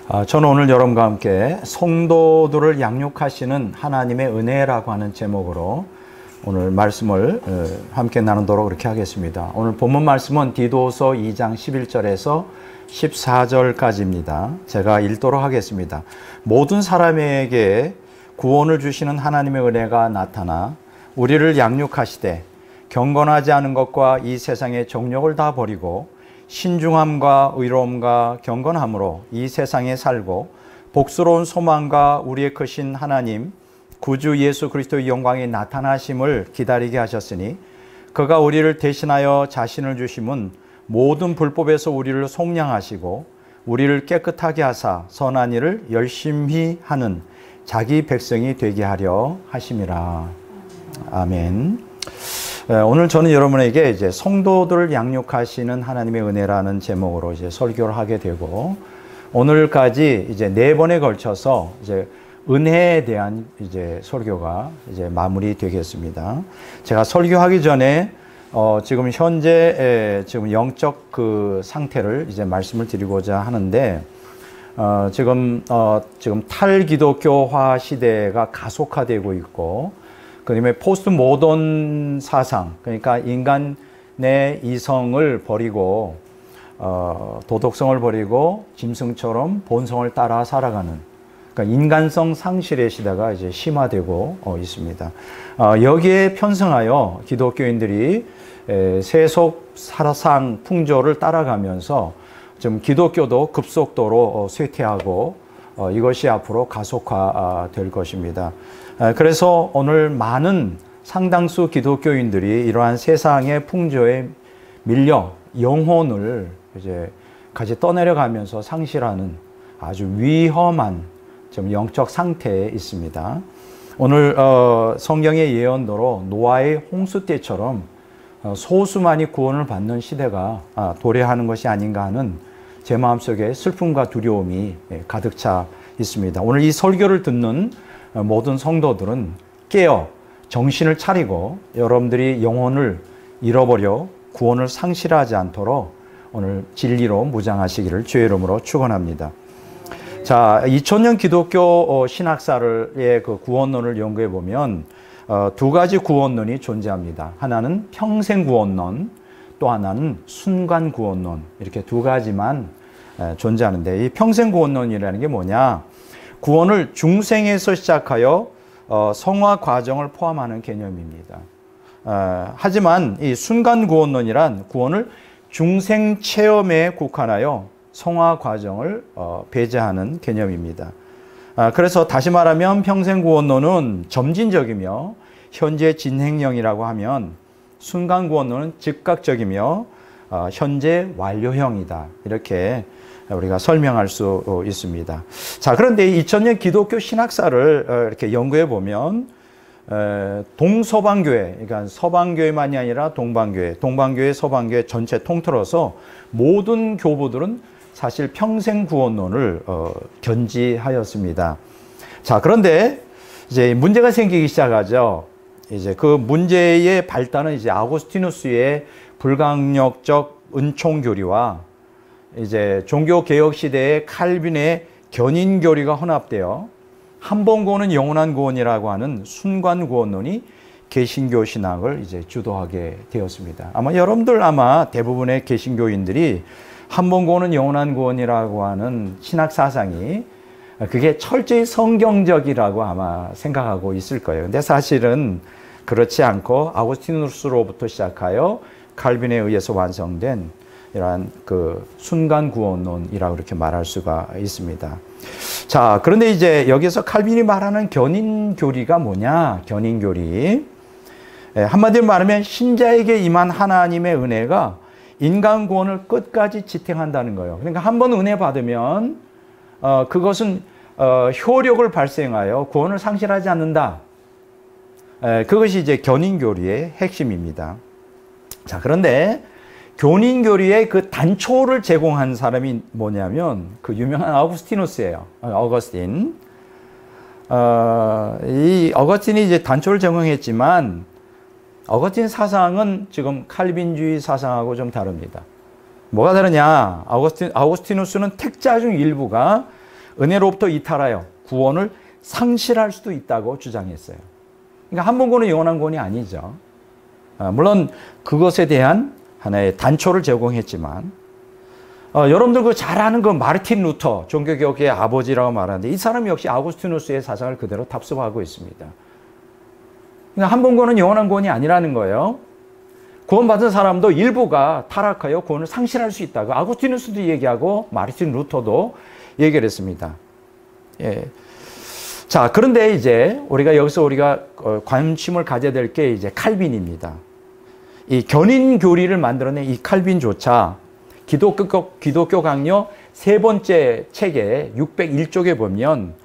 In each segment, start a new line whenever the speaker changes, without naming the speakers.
저는 오늘 여러분과 함께 성도들을 양육하시는 하나님의 은혜라고 하는 제목으로 오늘 말씀을 함께 나누도록 그렇게 하겠습니다. 오늘 본문 말씀은 디도서 2장 11절에서 14절까지입니다. 제가 읽도록 하겠습니다. 모든 사람에게 구원을 주시는 하나님의 은혜가 나타나 우리를 양육하시되 경건하지 않은 것과 이 세상의 정욕을 다 버리고 신중함과 의로움과 경건함으로 이 세상에 살고 복스러운 소망과 우리의 크신 하나님 구주 예수 그리스도의 영광이 나타나심을 기다리게 하셨으니 그가 우리를 대신하여 자신을 주심은 모든 불법에서 우리를 속량하시고 우리를 깨끗하게 하사 선한 일을 열심히 하는 자기 백성이 되게 하려 하심이라. 아멘. 오늘 저는 여러분에게 이제 성도들을 양육하시는 하나님의 은혜라는 제목으로 이제 설교를 하게 되고, 오늘까지 이제 4번에 걸쳐서 이제 은혜에 대한 이제 설교가 이제 마무리되겠습니다. 제가 설교하기 전에 지금 현재 지금 영적 그 상태를 이제 말씀을 드리고자 하는데, 지금 탈기독교화 시대가 가속화되고 있고, 그다음에 포스트 모던 사상, 그러니까 인간의 이성을 버리고 도덕성을 버리고 짐승처럼 본성을 따라 살아가는, 그러니까 인간성 상실의 시대가 이제 심화되고 있습니다. 여기에 편승하여 기독교인들이 세속 사상 풍조를 따라가면서 좀 기독교도 급속도로 쇠퇴하고 이것이 앞으로 가속화될 것입니다. 그래서 오늘 많은 상당수 기독교인들이 이러한 세상의 풍조에 밀려 영혼을 이제 같이 떠내려가면서 상실하는 아주 위험한 좀 영적 상태에 있습니다. 오늘 성경의 예언대로 노아의 홍수 때처럼 소수만이 구원을 받는 시대가 도래하는 것이 아닌가 하는 제 마음속에 슬픔과 두려움이 가득 차 있습니다. 오늘 이 설교를 듣는 모든 성도들은 깨어 정신을 차리고 여러분들이 영혼을 잃어버려 구원을 상실하지 않도록 오늘 진리로 무장하시기를 주의 이름으로 축원합니다. 자, 2000년 기독교 신학사의 그 구원론을 연구해 보면 두 가지 구원론이 존재합니다. 하나는 평생 구원론, 또 하나는 순간 구원론, 이렇게 두 가지만 존재하는데, 이 평생 구원론이라는 게 뭐냐? 구원을 중생에서 시작하여 성화 과정을 포함하는 개념입니다. 하지만 이 순간 구원론이란 구원을 중생 체험에 국한하여 성화 과정을 배제하는 개념입니다. 그래서 다시 말하면 평생 구원론은 점진적이며 현재 진행형이라고 하면, 순간 구원론은 즉각적이며 현재 완료형이다, 이렇게 우리가 설명할 수 있습니다. 자, 그런데 2000년 기독교 신학사를 이렇게 연구해 보면 동서방교회, 그러니까 서방교회만이 아니라 동방교회, 동방교회, 서방교회 전체 통틀어서 모든 교부들은 사실 평생 구원론을 견지하였습니다. 자, 그런데 이제 문제가 생기기 시작하죠. 이제 그 문제의 발단은 이제 아우구스티누스의 불강력적 은총교리와 이제 종교개혁 시대의 칼빈의 견인교리가 혼합되어 한 번 구원은 영원한 구원이라고 하는 순간 구원론이 개신교 신학을 이제 주도하게 되었습니다. 아마 여러분들 대부분의 개신교인들이 한 번 구원은 영원한 구원이라고 하는 신학 사상이 그게 철저히 성경적이라고 아마 생각하고 있을 거예요. 근데 사실은 그렇지 않고 아우구스티누스로부터 시작하여 칼빈에 의해서 완성된 이러한 그 순간 구원론이라고 이렇게 말할 수가 있습니다. 자, 그런데 이제 여기서 칼빈이 말하는 견인교리가 뭐냐? 견인교리. 한마디로 말하면 신자에게 임한 하나님의 은혜가 인간 구원을 끝까지 지탱한다는 거예요. 그러니까 한 번 은혜 받으면 그것은 효력을 발생하여 구원을 상실하지 않는다. 그것이 이제 견인교리의 핵심입니다. 자, 그런데 견인교리의 그 단초를 제공한 사람이 뭐냐면 그 유명한 아우구스티누스예요. 어거스틴. 이 어거스틴이 이제 단초를 제공했지만 어거스틴 사상은 지금 칼빈주의 사상하고 좀 다릅니다. 뭐가 다르냐? 아우구스티누스는 택자 중 일부가 은혜로부터 이탈하여 구원을 상실할 수도 있다고 주장했어요. 그러니까 한 번 구원은 영원한 구원이 아니죠. 물론 그것에 대한 하나의 단초를 제공했지만 여러분들 그 잘 아는 그 마르틴 루터, 종교개혁의 아버지라고 말하는데 이 사람 역시 아우구스티누스의 사상을 그대로 답습하고 있습니다. 그러니까 한 번 구원은 영원한 구원이 아니라는 거예요. 구원받은 사람도 일부가 타락하여 구원을 상실할 수 있다고 아구스티누스도 얘기하고 마르틴 루터도 얘기를 했습니다. 예. 자, 그런데 이제 여기서 우리가 관심을 가져야 될 게 이제 칼빈입니다. 이 견인 교리를 만들어낸 이 칼빈조차 기독교 강요 세 번째 책에 601쪽에 보면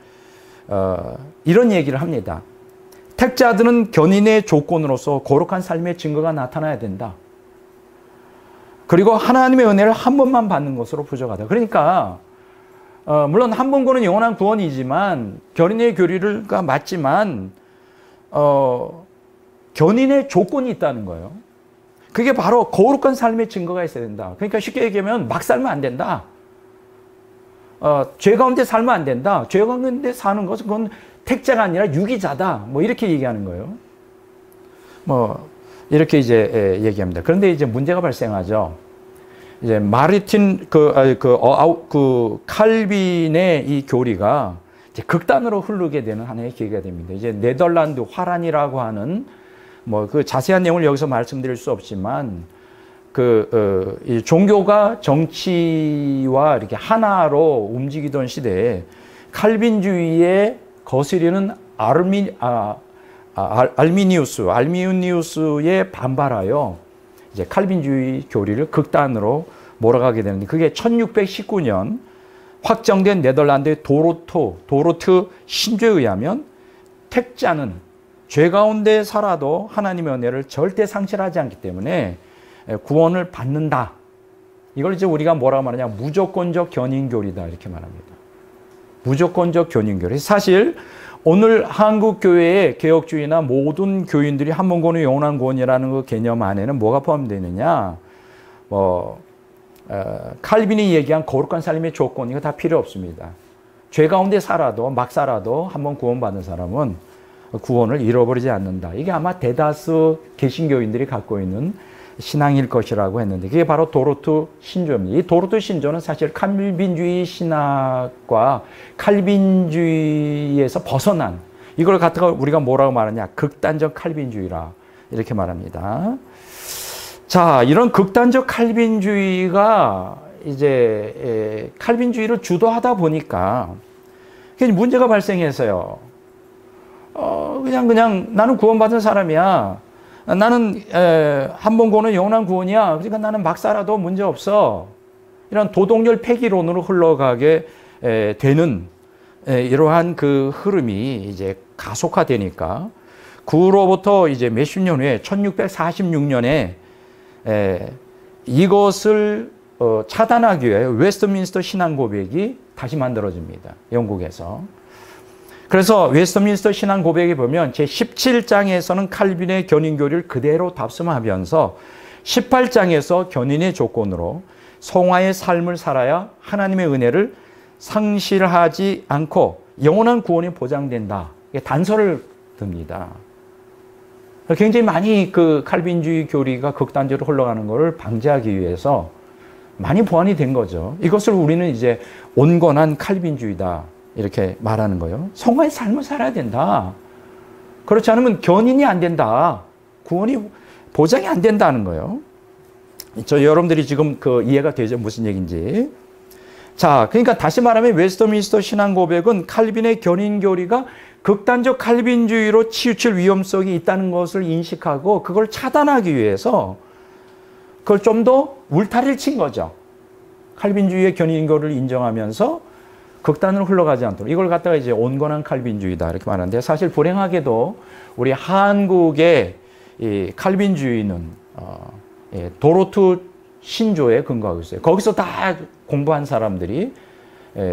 이런 얘기를 합니다. 택자들은 견인의 조건으로서 거룩한 삶의 증거가 나타나야 된다. 그리고 하나님의 은혜를 한 번만 받는 것으로 부족하다. 그러니까 물론 한 번 구원은 영원한 구원이지만 견인의 교리가 맞지만 견인의 조건이 있다는 거예요. 그게 바로 거룩한 삶의 증거가 있어야 된다. 그러니까 쉽게 얘기하면 막 살면 안 된다. 죄 가운데 살면 안 된다. 죄 가운데 사는 것은 그건 택자가 아니라 유기자다. 뭐 이렇게 얘기하는 거예요. 뭐 이렇게 이제 얘기합니다. 그런데 이제 문제가 발생하죠. 이제 마르틴 칼빈의 이 교리가 이제 극단으로 흐르게 되는 하나의 계기가 됩니다. 이제 네덜란드 화란이라고 하는 뭐 그 자세한 내용을 여기서 말씀드릴 수 없지만 이 종교가 정치와 이렇게 하나로 움직이던 시대에 칼빈주의에 거스리는 알미니우스에 반발하여 이제 칼빈주의 교리를 극단으로 몰아가게 되는데 그게 1619년 확정된 네덜란드의 도로트 신조에 의하면 택자는 죄 가운데 살아도 하나님의 은혜를 절대 상실하지 않기 때문에 구원을 받는다. 이걸 이제 우리가 뭐라고 말하냐, 무조건적 견인교리다 이렇게 말합니다. 무조건적 견인교리. 사실 오늘 한국 교회의 개혁주의나 모든 교인들이 한 번 구원은 영원한 구원이라는 그 개념 안에는 뭐가 포함되느냐? 칼빈이 얘기한 거룩한 삶의 조건 이거 다 필요 없습니다. 죄 가운데 살아도 막 살아도 한 번 구원받은 사람은 구원을 잃어버리지 않는다. 이게 아마 대다수 개신교인들이 갖고 있는 신앙일 것이라고 했는데 그게 바로 도로트 신조입니다. 이 도로트 신조는 사실 칼빈주의 신학과 칼빈주의에서 벗어난 이걸 갖다가 우리가 뭐라고 말하냐, 극단적 칼빈주의라 이렇게 말합니다. 자, 이런 극단적 칼빈주의가 이제 칼빈주의를 주도하다 보니까 문제가 발생해서요. 그냥 나는 구원받은 사람이야. 나는 한 번 구원은 영원한 구원이야. 그러니까 나는 막 살아도 문제 없어. 이런 도덕열 폐기론으로 흘러가게 되는 이러한 그 흐름이 이제 가속화되니까 그로부터 이제 몇십 년 후에 1646년에 이것을 차단하기 위해 웨스트민스터 신앙고백이 다시 만들어집니다. 영국에서. 그래서 웨스트민스터 신앙고백에 보면 제17장에서는 칼빈의 견인교리를 그대로 답습하면서 18장에서 견인의 조건으로 성화의 삶을 살아야 하나님의 은혜를 상실하지 않고 영원한 구원이 보장된다. 이게 단서를 듭니다. 굉장히 많이 그 칼빈주의 교리가 극단적으로 흘러가는 것을 방지하기 위해서 많이 보완이 된 거죠. 이것을 우리는 이제 온건한 칼빈주의다 이렇게 말하는 거예요. 성화의 삶을 살아야 된다. 그렇지 않으면 견인이 안 된다. 구원이 보장이 안 된다는 거예요. 여러분들이 지금 그 이해가 되죠? 무슨 얘기인지. 자, 그러니까 다시 말하면 웨스트민스터 신앙고백은 칼빈의 견인교리가 극단적 칼빈주의로 치우칠 위험성이 있다는 것을 인식하고 그걸 차단하기 위해서 그걸 좀 더 울타리를 친 거죠. 칼빈주의의 견인교리를 인정하면서 극단으로 흘러가지 않도록 이걸 갖다가 이제 온건한 칼빈주의다 이렇게 말하는데 사실 불행하게도 우리 한국의 이 칼빈주의는 도로트 신조에 근거하고 있어요. 거기서 다 공부한 사람들이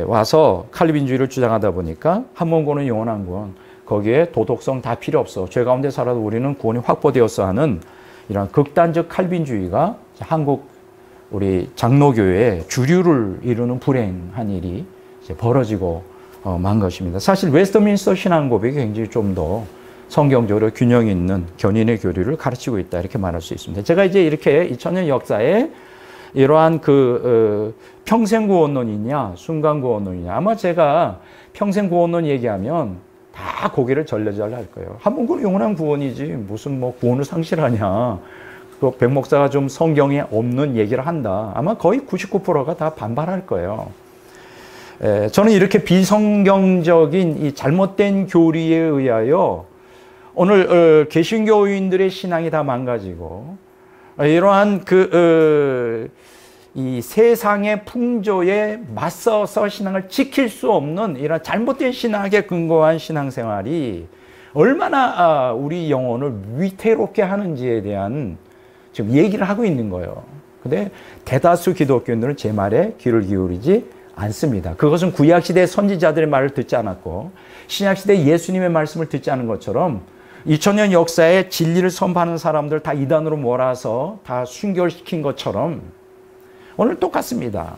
와서 칼빈주의를 주장하다 보니까 한 번 구원은 영원한 구원, 거기에 도덕성 다 필요 없어. 죄 가운데 살아도 우리는 구원이 확보되었어 하는 이런 극단적 칼빈주의가 한국 우리 장로교회의 주류를 이루는 불행한 일이 이제 벌어지고 만 것입니다. 사실 웨스트민스터 신앙 고백이 굉장히 좀 더 성경적으로 균형 있는 견인의 교리를 가르치고 있다 이렇게 말할 수 있습니다. 제가 이제 이렇게 2000년 역사에 이러한 평생 구원론이냐 순간 구원론이냐 아마 제가 평생 구원론 얘기하면 다 고개를 절레절레 할 거예요. 한 번 그건 영원한 구원이지 무슨 뭐 구원을 상실하냐. 그 백 목사가 좀 성경에 없는 얘기를 한다. 아마 거의 99%가 다 반발할 거예요. 저는 이렇게 비성경적인 이 잘못된 교리에 의하여 오늘 개신교인들의 신앙이 다 망가지고 이러한 이 세상의 풍조에 맞서서 신앙을 지킬 수 없는 이런 잘못된 신학에 근거한 신앙생활이 얼마나 우리 영혼을 위태롭게 하는지에 대한 지금 얘기를 하고 있는 거예요. 근데 대다수 기독교인들은 제 말에 귀를 기울이지 않습니다. 그것은 구약시대 선지자들의 말을 듣지 않았고 신약시대 예수님의 말씀을 듣지 않은 것처럼 2000년 역사에 진리를 선포하는 사람들 다 이단으로 몰아서 다 순결시킨 것처럼 오늘 똑같습니다.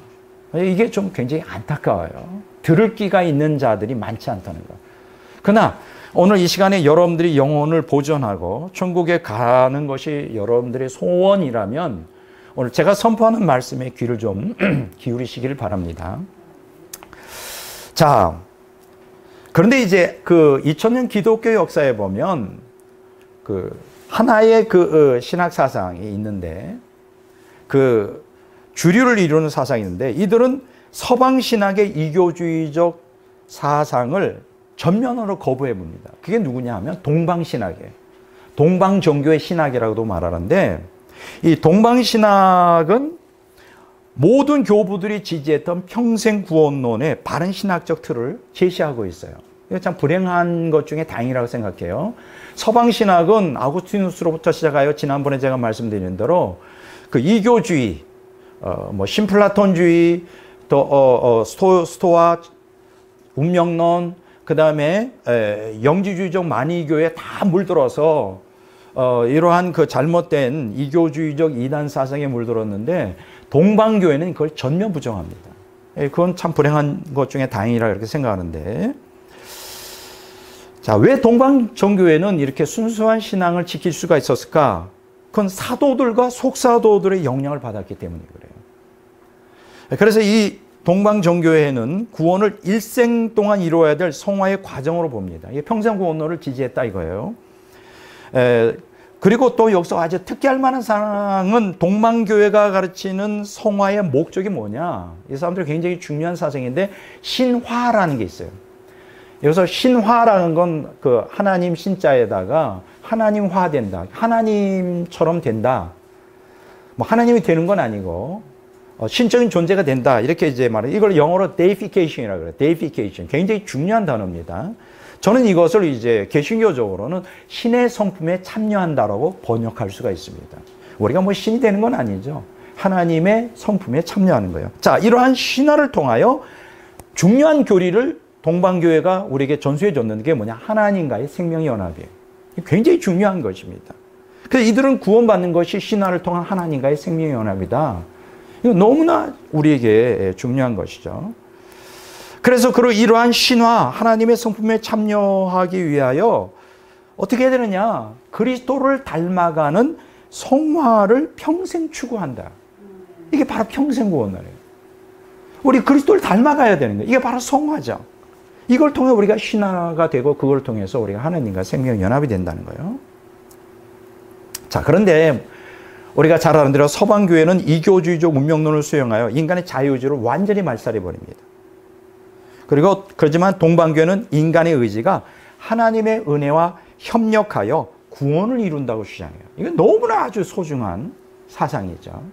이게 좀 굉장히 안타까워요. 들을 귀가 있는 자들이 많지 않다는 것. 그러나 오늘 이 시간에 여러분들이 영혼을 보존하고 천국에 가는 것이 여러분들의 소원이라면 오늘 제가 선포하는 말씀에 귀를 좀 기울이시기를 바랍니다. 자, 그런데 이제 2000년 기독교 역사에 보면 하나의 신학 사상이 있는데 주류를 이루는 사상이 있는데 이들은 서방 신학의 이교주의적 사상을 전면으로 거부해 봅니다. 그게 누구냐 하면 동방신학이에요. 동방종교의 신학이라고도 말하는데 이 동방신학은 모든 교부들이 지지했던 평생 구원론의 바른 신학적 틀을 제시하고 있어요. 이거 참 불행한 것 중에 다행이라고 생각해요. 서방신학은 아구스티누스로부터 시작하여 지난번에 제가 말씀드린 대로 이교주의, 신플라톤주의, 또 스토아, 운명론, 그 다음에 영지주의적 만이교에 다 물들어서 이러한 잘못된 이교주의적 이단 사상에 물들었는데 동방교회는 그걸 전면 부정합니다. 그건 참 불행한 것 중에 다행이라 이렇게 생각하는데 자, 왜 동방정교회는 이렇게 순수한 신앙을 지킬 수가 있었을까? 그건 사도들과 속사도들의 영향을 받았기 때문에 그래요. 그래서 이 동방정교회는 구원을 일생 동안 이루어야 될 성화의 과정으로 봅니다. 이게 평생 구원론을 지지했다 이거예요. 그리고 또 여기서 아주 특기할 만한 사항은 동방교회가 가르치는 성화의 목적이 뭐냐. 이 사람들 굉장히 중요한 사상인데 신화라는 게 있어요. 여기서 신화라는 건 하나님 신자에다가 하나님화된다. 하나님처럼 된다. 뭐 하나님이 되는 건 아니고 신적인 존재가 된다. 이렇게 이제 말해요. 이걸 영어로 deification이라고 그래요. deification. 굉장히 중요한 단어입니다. 저는 이것을 이제 개신교적으로는 신의 성품에 참여한다라고 번역할 수가 있습니다. 우리가 뭐 신이 되는 건 아니죠. 하나님의 성품에 참여하는 거예요. 자, 이러한 신화를 통하여 중요한 교리를 동방교회가 우리에게 전수해 줬는 게 뭐냐? 하나님과의 생명의 연합이에요. 굉장히 중요한 것입니다. 그래서 이들은 구원받는 것이 신화를 통한 하나님과의 생명의 연합이다. 이거 너무나 우리에게 중요한 것이죠. 그래서 이러한 신화, 하나님의 성품에 참여하기 위하여 어떻게 해야 되느냐? 그리스도를 닮아가는 성화를 평생 추구한다. 이게 바로 평생 구원이에요. 우리 그리스도를 닮아가야 되는 거예요. 이게 바로 성화죠. 이걸 통해 우리가 신화가 되고 그걸 통해서 우리가 하나님과 생명 연합이 된다는 거예요. 자, 그런데 우리가 잘 아는 대로 서방교회는 이교주의적 운명론을 수용하여 인간의 자유의지를 완전히 말살해버립니다. 그렇지만 동방교회는 인간의 의지가 하나님의 은혜와 협력하여 구원을 이룬다고 주장해요. 이건 너무나 아주 소중한 사상이죠.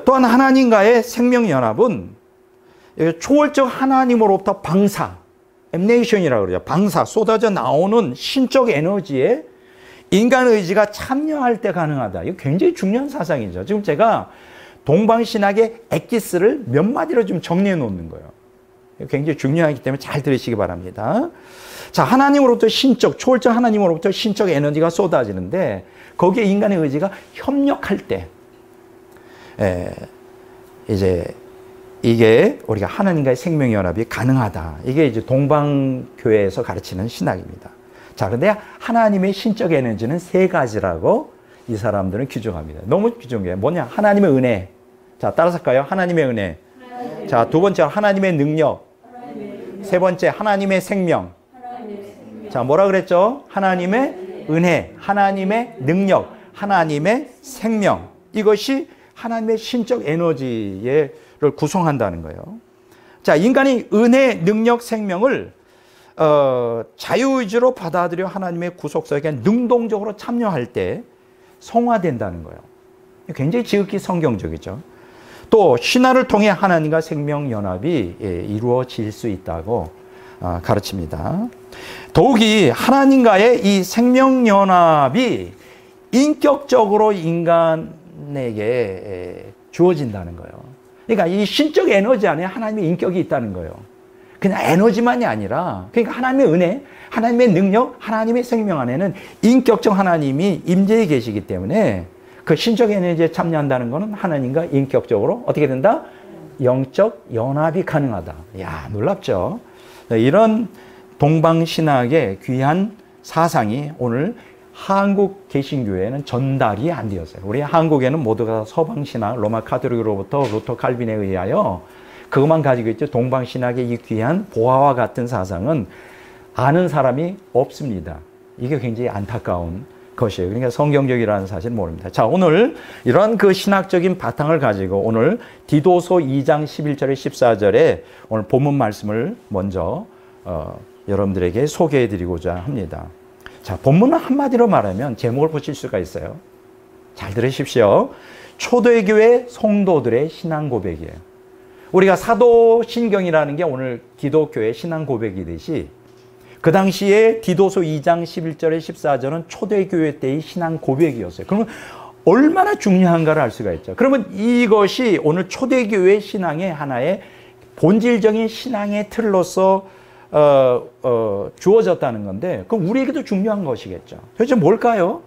또한 하나님과의 생명연합은 초월적 하나님으로부터 방사, 엠네이션이라고 그러죠. 방사, 쏟아져 나오는 신적 에너지에 인간 의지가 참여할 때 가능하다. 이거 굉장히 중요한 사상이죠. 지금 제가 동방신학의 엑기스를 몇 마디로 좀 정리해 놓는 거예요. 굉장히 중요하기 때문에 잘 들으시기 바랍니다. 자, 하나님으로부터 신적, 초월적 하나님으로부터 신적 에너지가 쏟아지는데 거기에 인간의 의지가 협력할 때 이제 이게 우리가 하나님과의 생명연합이 가능하다. 이게 이제 동방교회에서 가르치는 신학입니다. 자, 그런데 하나님의 신적 에너지는 세 가지라고 이 사람들은 규정합니다. 너무 규정한 게 뭐냐? 하나님의 은혜. 자, 따라서 할까요? 하나님의 은혜. 자, 두 번째 하나님의 능력. 세 번째 하나님의 생명. 자, 뭐라 그랬죠? 하나님의 은혜, 하나님의 능력, 하나님의 생명. 이것이 하나님의 신적 에너지를 구성한다는 거예요. 자, 인간이 은혜, 능력, 생명을 자유의지로 받아들여 하나님의 구속사역에 능동적으로 참여할 때 성화된다는 거예요. 굉장히 지극히 성경적이죠. 또 신화를 통해 하나님과 생명연합이 이루어질 수 있다고 가르칩니다. 더욱이 하나님과의 이 생명연합이 인격적으로 인간에게 주어진다는 거예요. 그러니까 이 신적 에너지 안에 하나님의 인격이 있다는 거예요. 그냥 에너지만이 아니라, 그러니까 하나님의 은혜, 하나님의 능력, 하나님의 생명 안에는 인격적 하나님이 임재해 계시기 때문에 그 신적 에너지에 참여한다는 것은 하나님과 인격적으로 어떻게 된다? 영적 연합이 가능하다. 이야, 놀랍죠? 이런 동방신학의 귀한 사상이 오늘 한국 개신교회는 전달이 안 되었어요. 우리 한국에는 모두가 서방신학, 로마 카톨릭으로부터 루터 칼빈에 의하여 그것만 가지고 있죠. 동방신학의 이 귀한 보화와 같은 사상은 아는 사람이 없습니다. 이게 굉장히 안타까운 것이에요. 그러니까 성경적이라는 사실을 모릅니다. 자, 오늘 이런 그 신학적인 바탕을 가지고 오늘 디도서 2장 11절에 14절에 오늘 본문 말씀을 먼저 여러분들에게 소개해 드리고자 합니다. 자, 본문은 한마디로 말하면 제목을 붙일 수가 있어요. 잘 들으십시오. 초대교회 성도들의 신앙 고백이에요. 우리가 사도신경이라는 게 오늘 기독교의 신앙 고백이듯이 그 당시에 디도서 2장 11절에 14절은 초대교회 때의 신앙 고백이었어요. 그러면 얼마나 중요한가를 알 수가 있죠. 그러면 이것이 오늘 초대교회 신앙의 하나의 본질적인 신앙의 틀로서 주어졌다는 건데, 그럼 우리에게도 중요한 것이겠죠. 도대체 뭘까요?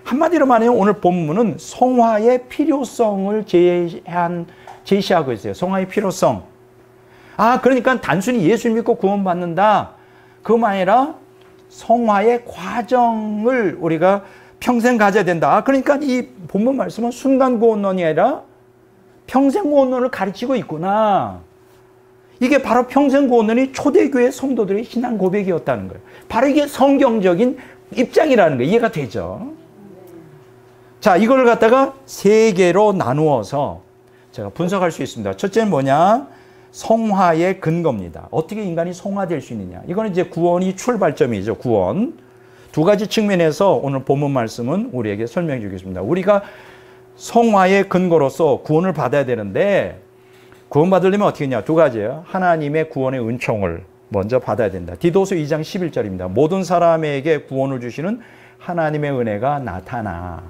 한마디로 말하면 오늘 본문은 성화의 필요성을 제시하고 있어요. 성화의 필요성. 그러니까 단순히 예수 믿고 구원받는다. 그것만 아니라 성화의 과정을 우리가 평생 가져야 된다. 그러니까 이 본문 말씀은 순간 구원론이 아니라 평생 구원론을 가르치고 있구나. 이게 바로 평생 구원론이 초대교회 성도들의 신앙 고백이었다는 거예요. 바로 이게 성경적인 입장이라는 거예요. 이해가 되죠? 자, 이걸 갖다가 세 개로 나누어서 제가 분석할 수 있습니다. 첫째는 뭐냐? 성화의 근거입니다. 어떻게 인간이 성화될 수 있느냐? 이거는 이제 구원이 출발점이죠. 구원. 두 가지 측면에서 오늘 본문 말씀은 우리에게 설명해 주겠습니다. 우리가 성화의 근거로서 구원을 받아야 되는데 구원받으려면 어떻게 했냐? 두 가지예요. 하나님의 구원의 은총을 먼저 받아야 된다. 디도서 2장 11절입니다. 모든 사람에게 구원을 주시는 하나님의 은혜가 나타나.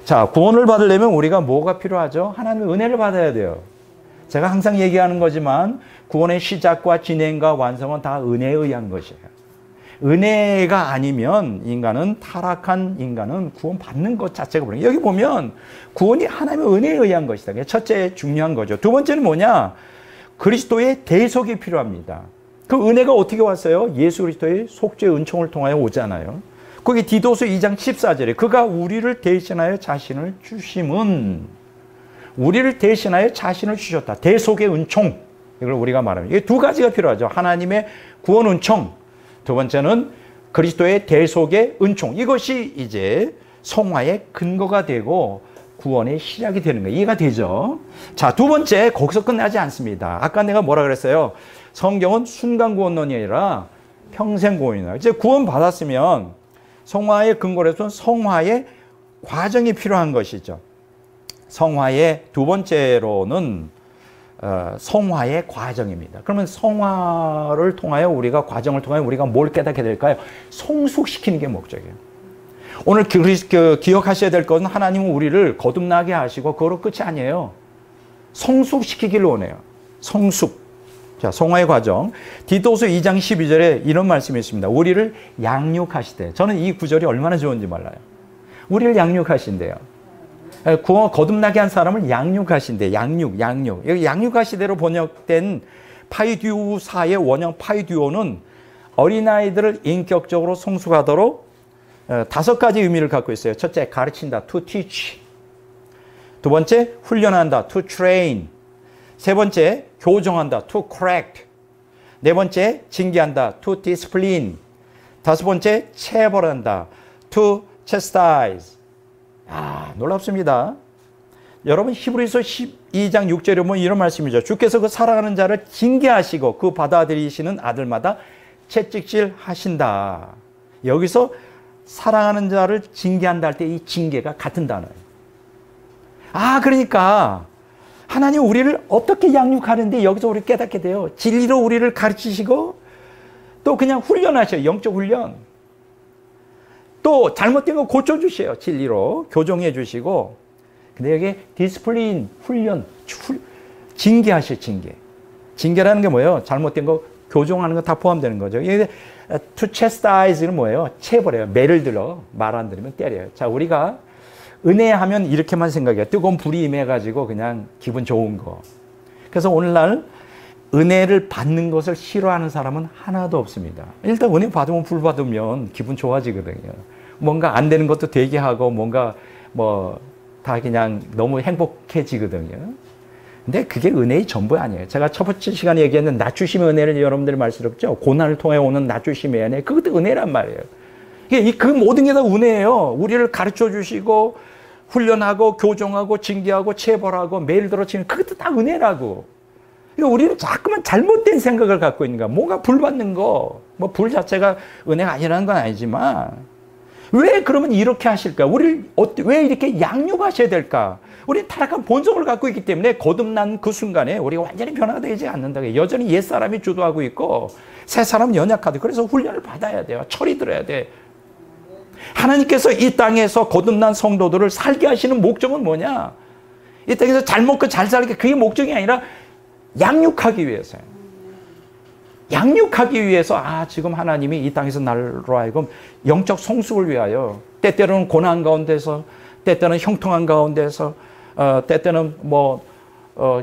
자, 구원을 받으려면 우리가 뭐가 필요하죠? 하나님의 은혜를 받아야 돼요. 제가 항상 얘기하는 거지만 구원의 시작과 진행과 완성은 다 은혜에 의한 것이에요. 은혜가 아니면 인간은 타락한 인간은 구원받는 것 자체가 불가능해요. 여기 보면 구원이 하나님의 은혜에 의한 것이다. 첫째 중요한 거죠. 두 번째는 뭐냐? 그리스도의 대속이 필요합니다. 그 은혜가 어떻게 왔어요? 예수 그리스도의 속죄의 은총을 통하여 오잖아요. 거기 디도서 2장 14절에 그가 우리를 대신하여 자신을 주심은 우리를 대신하여 자신을 주셨다. 대속의 은총. 이걸 우리가 말합니다. 이게 두 가지가 필요하죠. 하나님의 구원 은총. 두 번째는 그리스도의 대속의 은총. 이것이 이제 성화의 근거가 되고 구원의 시작이 되는 거예요. 이해가 되죠? 자, 두 번째, 거기서 끝나지 않습니다. 아까 내가 뭐라 그랬어요? 성경은 순간 구원론이 아니라 평생 구원이다. 이제 구원 받았으면 성화의 근거로서는 성화의 과정이 필요한 것이죠. 성화의 두 번째로는 성화의 과정입니다. 그러면 성화를 통하여 우리가 과정을 통하여 우리가 뭘 깨닫게 될까요? 성숙시키는 게 목적이에요. 오늘 기억하셔야 될 것은 하나님은 우리를 거듭나게 하시고 그거로 끝이 아니에요. 성숙시키기를 원해요. 성숙. 자, 성화의 과정. 디도서 2장 12절에 이런 말씀이 있습니다. 우리를 양육하시되. 저는 이 구절이 얼마나 좋은지 몰라요. 우리를 양육하신대요. 거듭나게 한 사람을 양육하신대. 양육. 여기 양육하시대로 번역된 파이듀오사의 원형 파이듀오는 어린아이들을 인격적으로 성숙하도록 5가지 의미를 갖고 있어요. 첫째, 가르친다. to teach. 두 번째, 훈련한다. to train. 세 번째, 교정한다. to correct. 네 번째, 징계한다. to discipline. 다섯 번째, 체벌한다. to chastise. 놀랍습니다. 여러분 히브리서 12장 6절에 보면 이런 말씀이죠. 주께서 그 사랑하는 자를 징계하시고 그 받아들이시는 아들마다 채찍질 하신다. 여기서 사랑하는 자를 징계한다 할 때 이 징계가 같은 단어예요. 그러니까 하나님 우리를 어떻게 양육하는데 여기서 우리 깨닫게 돼요. 진리로 우리를 가르치시고 또 그냥 훈련하셔요. 영적 훈련. 또 잘못된 거 고쳐주세요. 진리로 교정해 주시고. 근데 여기 디스플린, 훈련, 징계하셔요. 징계라는 게 뭐예요? 잘못된 거 교정하는 거 다 포함되는 거죠. to chastise는 뭐예요? 체벌해요. 매를 들어 말 안 들으면 때려요. 자, 우리가 은혜하면 이렇게만 생각해요. 뜨거운 불이 임해가지고 그냥 기분 좋은 거. 그래서 오늘날 은혜를 받는 것을 싫어하는 사람은 하나도 없습니다. 일단 은혜 받으면 불 받으면 기분 좋아지거든요. 뭔가 안 되는 것도 되게 하고 뭔가 다 그냥 너무 행복해지거든요. 근데 그게 은혜의 전부 아니에요. 제가 첫 번째 시간에 얘기했는 낮추심의 은혜를 여러분들이 말씀드렸죠. 고난을 통해 오는 낮추심의 은혜. 그것도 은혜란 말이에요. 그 모든 게 다 은혜예요. 우리를 가르쳐 주시고 훈련하고 교정하고 징계하고 체벌하고 매일 들어치는 그것도 다 은혜라고. 그러니까 우리는 자꾸만 잘못된 생각을 갖고 있는 거야. 뭔가 불 받는 거. 불 자체가 은혜가 아니라는 건 아니지만 왜 그러면 이렇게 하실까? 우리를 왜 이렇게 양육하셔야 될까? 우리는 타락한 본성을 갖고 있기 때문에 거듭난 그 순간에 우리가 완전히 변화되지 않는다. 여전히 옛사람이 주도하고 있고 새 사람은 연약하다. 그래서 훈련을 받아야 돼요. 철이 들어야 돼. 하나님께서 이 땅에서 거듭난 성도들을 살게 하시는 목적은 뭐냐? 이 땅에서 잘 먹고 잘 살게 그게 목적이 아니라 양육하기 위해서요. 양육하기 위해서 지금 하나님이 이 땅에서 나로 하여금 영적 성숙을 위하여 때때로는 고난 가운데서 때때로는 형통한 가운데서 때때로는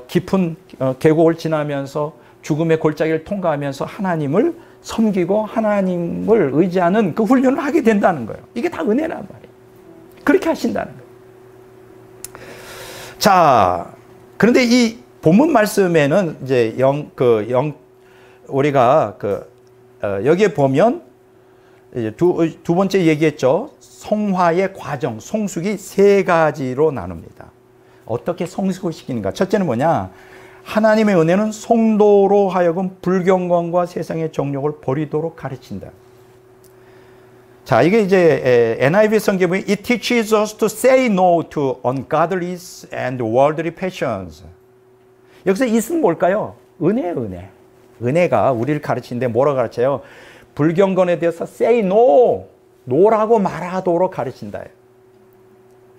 깊은 계곡을 지나면서 죽음의 골짜기를 통과하면서 하나님을 섬기고 하나님을 의지하는 그 훈련을 하게 된다는 거예요. 이게 다 은혜란 말이에요. 그렇게 하신다는 거예요. 자, 그런데 이 본문 말씀에는 이제 우리가 여기에 보면 이제 두 번째 얘기했죠. 성화의 과정, 성숙이 3가지로 나눕니다. 어떻게 성숙을 시키는가? 첫째는 뭐냐? 하나님의 은혜는 성도로 하여금 불경건과 세상의 정욕을 버리도록 가르친다. 자, 이게 이제 NIV 성경에 It teaches us to say no to ungodliness and worldly passions. 여기서 it은 뭘까요? 은혜예요, 은혜. 은혜가 우리를 가르치는데 뭐라고 가르쳐요? 불경건에 대해서 say no, no라고 말하도록 가르친다.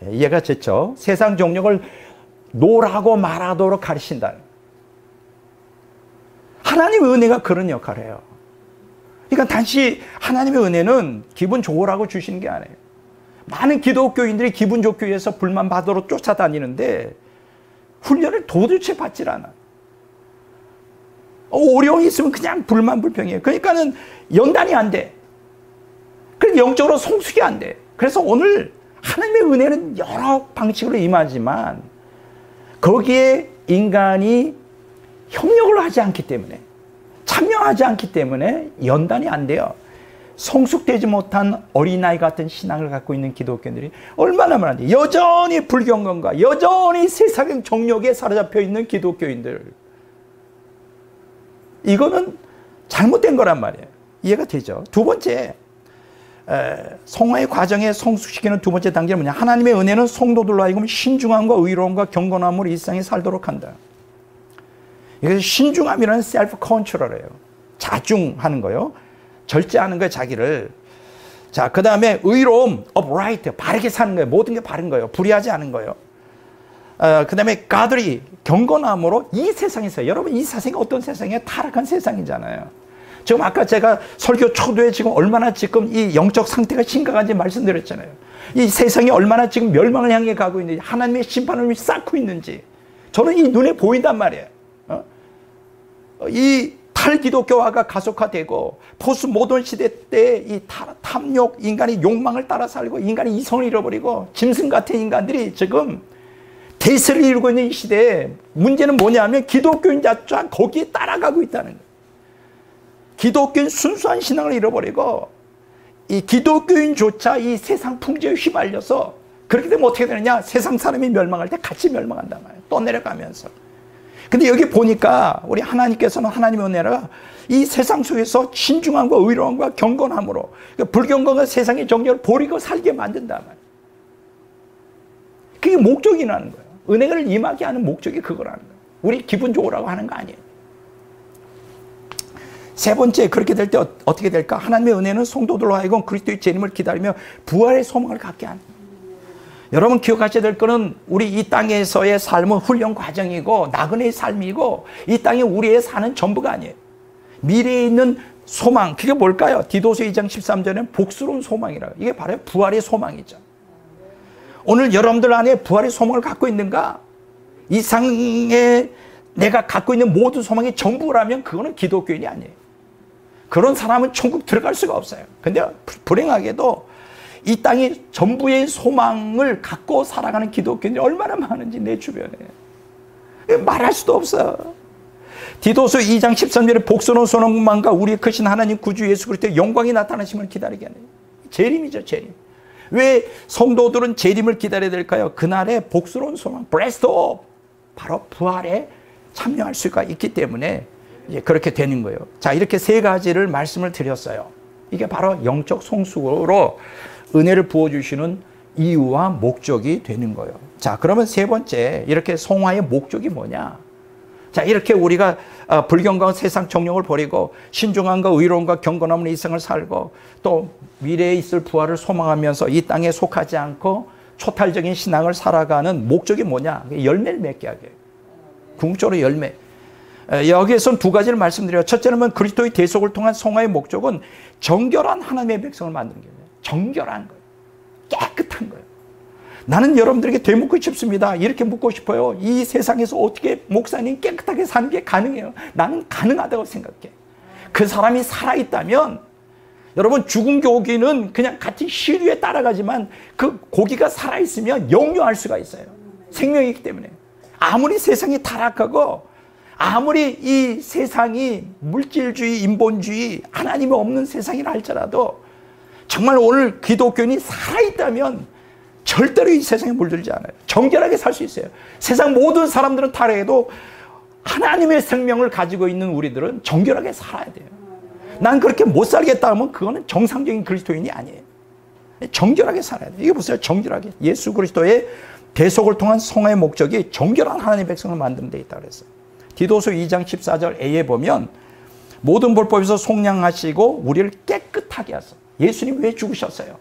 이해가 됐죠? 세상 정욕을 no라고 말하도록 가르친다. 하나님의 은혜가 그런 역할을 해요. 그러니까 단지 하나님의 은혜는 기분 좋으라고 주시는 게 아니에요. 많은 기독교인들이 기분 좋기 위해서 불만 받으러 쫓아다니는데 훈련을 도대체 받질 않아. 어려움이 있으면 그냥 불만불평이에요. 그러니까는 연단이 안 돼. 그래서 영적으로 성숙이 안 돼. 그래서 오늘 하나님의 은혜는 여러 방식으로 임하지만 거기에 인간이 협력을 하지 않기 때문에 참여하지 않기 때문에 연단이 안 돼요. 성숙되지 못한 어린아이 같은 신앙을 갖고 있는 기독교인들이 얼마나 많은데 여전히 불경건과 여전히 세상의 정욕에 사로잡혀 있는 기독교인들. 이거는 잘못된 거란 말이에요. 이해가 되죠? 두 번째, 성화의 과정에 성숙시키는 두 번째 단계는 뭐냐? 하나님의 은혜는 성도들로 하여금 신중함과 의로움과 경건함으로 일상에 살도록 한다. 이것을 신중함이라는 셀프 컨트롤이에요. 자중하는 거요. 절제하는 거예요, 자기를. 자, 그 다음에 의로움, upright, 바르게 사는 거예요. 모든 게 바른 거예요. 불의하지 않은 거예요. 그 다음에 godly, 경건함으로 이 세상에서, 여러분 이 세상이 어떤 세상이에요? 타락한 세상이잖아요. 지금 아까 제가 설교 초도에 지금 얼마나 지금 이 영적 상태가 심각한지 말씀드렸잖아요. 이 세상이 얼마나 지금 멸망을 향해 가고 있는지, 하나님의 심판을 쌓고 있는지 저는 이 눈에 보인단 말이에요. 이 탈기독교화가 가속화되고 포스트 모던 시대 때 이 탐욕, 인간의 욕망을 따라 살고 인간의 이성을 잃어버리고 짐승 같은 인간들이 지금 대세를 이루고 있는 이 시대에 문제는 뭐냐면 기독교인 자체가 거기에 따라가고 있다는 거예요. 기독교인 순수한 신앙을 잃어버리고 이 기독교인조차 이 세상 풍조에 휘말려서, 그렇게 되면 어떻게 되느냐, 세상 사람이 멸망할 때 같이 멸망한단 말이에요. 떠내려가면서. 근데 여기 보니까 우리 하나님께서는, 하나님의 은혜가 이 세상 속에서 신중함과 의로움과 경건함으로, 그러니까 불경건과 세상의 정죄를 버리고 살게 만든단 말이에요. 그게 목적이라는 거예요. 은혜를 임하게 하는 목적이 그거라는 거예요. 우리 기분 좋으라고 하는 거 아니에요. 세 번째, 그렇게 될 때 어떻게 될까? 하나님의 은혜는 성도들로 하여금 그리스도의 재림을 기다리며 부활의 소망을 갖게 하는 거예요. 여러분 기억하셔야 될 거는, 우리 이 땅에서의 삶은 훈련 과정이고 나그네의 삶이고 이 땅에 우리의 사는 전부가 아니에요. 미래에 있는 소망, 그게 뭘까요? 디도서 2장 13절에는 복스러운 소망이라고. 이게 바로 부활의 소망이죠. 오늘 여러분들 안에 부활의 소망을 갖고 있는가? 이 상에 내가 갖고 있는 모든 소망이 전부라면 그거는 기독교인이 아니에요. 그런 사람은 천국 들어갈 수가 없어요. 근데 불행하게도 이 땅에 전부의 소망을 갖고 살아가는 기독교인들이 얼마나 많은지 내 주변에 말할 수도 없어. 디도서 2장 13절에 복스러운 소망과 우리의 크신 하나님 구주 예수 그리스도의 영광이 나타나심을 기다리게 하네요. 재림이죠, 재림. 왜 성도들은 재림을 기다려야 될까요? 그날의 복스러운 소망, blessed hope, 바로 부활에 참여할 수가 있기 때문에 이제 그렇게 되는 거예요. 자, 이렇게 세 가지를 말씀을 드렸어요. 이게 바로 영적 성숙으로 은혜를 부어주시는 이유와 목적이 되는 거예요. 자, 그러면 세 번째, 이렇게 성화의 목적이 뭐냐? 자, 이렇게 우리가 불경과 세상 정욕을 버리고 신중함과 의로움과 경건함으로 이 생을 살고 또 미래에 있을 부활을 소망하면서 이 땅에 속하지 않고 초탈적인 신앙을 살아가는 목적이 뭐냐? 열매를 맺게 하게 해요. 궁극적으로 열매. 여기에서는 두 가지를 말씀드려요. 첫째는 그리스도의 대속을 통한 성화의 목적은 정결한 하나님의 백성을 만드는 거예요. 정결한 거예요. 깨끗한 거예요. 나는 여러분들에게 되묻고 싶습니다. 이렇게 묻고 싶어요. 이 세상에서 어떻게 목사님 깨끗하게 사는 게 가능해요? 나는 가능하다고 생각해. 그 사람이 살아있다면, 여러분 죽은 고기는 그냥 같은 시류에 따라가지만 그 고기가 살아있으면 영유할 수가 있어요. 생명이기 때문에. 아무리 세상이 타락하고 아무리 이 세상이 물질주의, 인본주의, 하나님이 없는 세상이라 할지라도 정말 오늘 기독교인이 살아있다면 절대로 이 세상에 물들지 않아요. 정결하게 살 수 있어요. 세상 모든 사람들은 타락해도 하나님의 생명을 가지고 있는 우리들은 정결하게 살아야 돼요. 난 그렇게 못 살겠다 하면 그거는 정상적인 그리스도인이 아니에요. 정결하게 살아야 돼요. 이게 보세요. 정결하게. 예수 그리스도의 대속을 통한 성화의 목적이 정결한 하나님의 백성을 만드는 데 있다고 그랬어요. 디도서 2장 14절 A에 보면 모든 불법에서 속량하시고 우리를 깨끗하게 하소서. 예수님이 왜 죽으셨어요?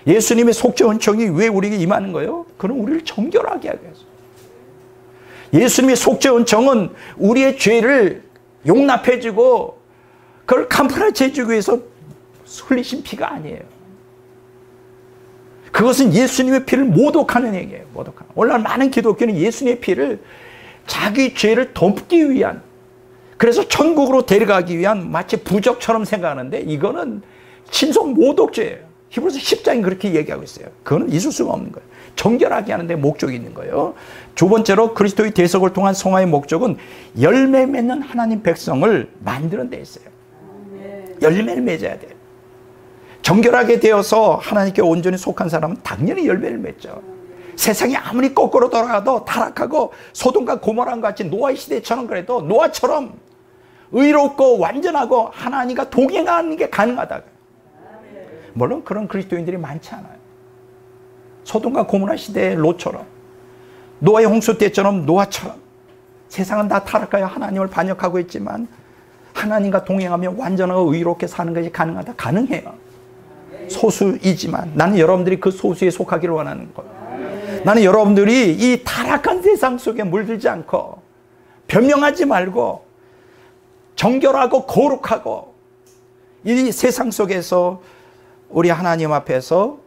예수님의 속죄 은총이 왜 우리에게 임하는 거예요? 그는 우리를 정결하게 하게 해서. 예수님의 속죄 은총은 우리의 죄를 용납해주고 그걸 컴프라치해주기 위해서 흘리신 피가 아니에요. 그것은 예수님의 피를 모독하는 행위예요. 모독하는. 오늘날 많은 기독교는 예수님의 피를 자기 죄를 덮기 위한, 그래서 천국으로 데려가기 위한 마치 부적처럼 생각하는데 이거는 신성 모독죄예요. 히브리서 10장이 그렇게 얘기하고 있어요. 그거는 있을 수가 없는 거예요. 정결하게 하는 데 목적이 있는 거예요. 두 번째로 그리스도의 대속을 통한 성화의 목적은 열매 맺는 하나님 백성을 만드는 데 있어요. 열매를 맺어야 돼요. 정결하게 되어서 하나님께 온전히 속한 사람은 당연히 열매를 맺죠. 세상이 아무리 거꾸로 돌아가도 타락하고 소돔과 고모라와 같이 노아의 시대처럼, 그래도 노아처럼 의롭고 완전하고 하나님과 동행하는 게 가능하다. 물론 그런 그리스도인들이 많지 않아요. 소돔과 고모라 시대의 롯처럼, 노아의 홍수 때처럼 노아처럼 세상은 다 타락하여 하나님을 반역하고 있지만 하나님과 동행하며 완전하고 의롭게 사는 것이 가능하다. 가능해요. 소수이지만 나는 여러분들이 그 소수에 속하기를 원하는 거예요. 나는 여러분들이 이 타락한 세상 속에 물들지 않고 변명하지 말고 정결하고 거룩하고 이 세상 속에서 우리 하나님 앞에서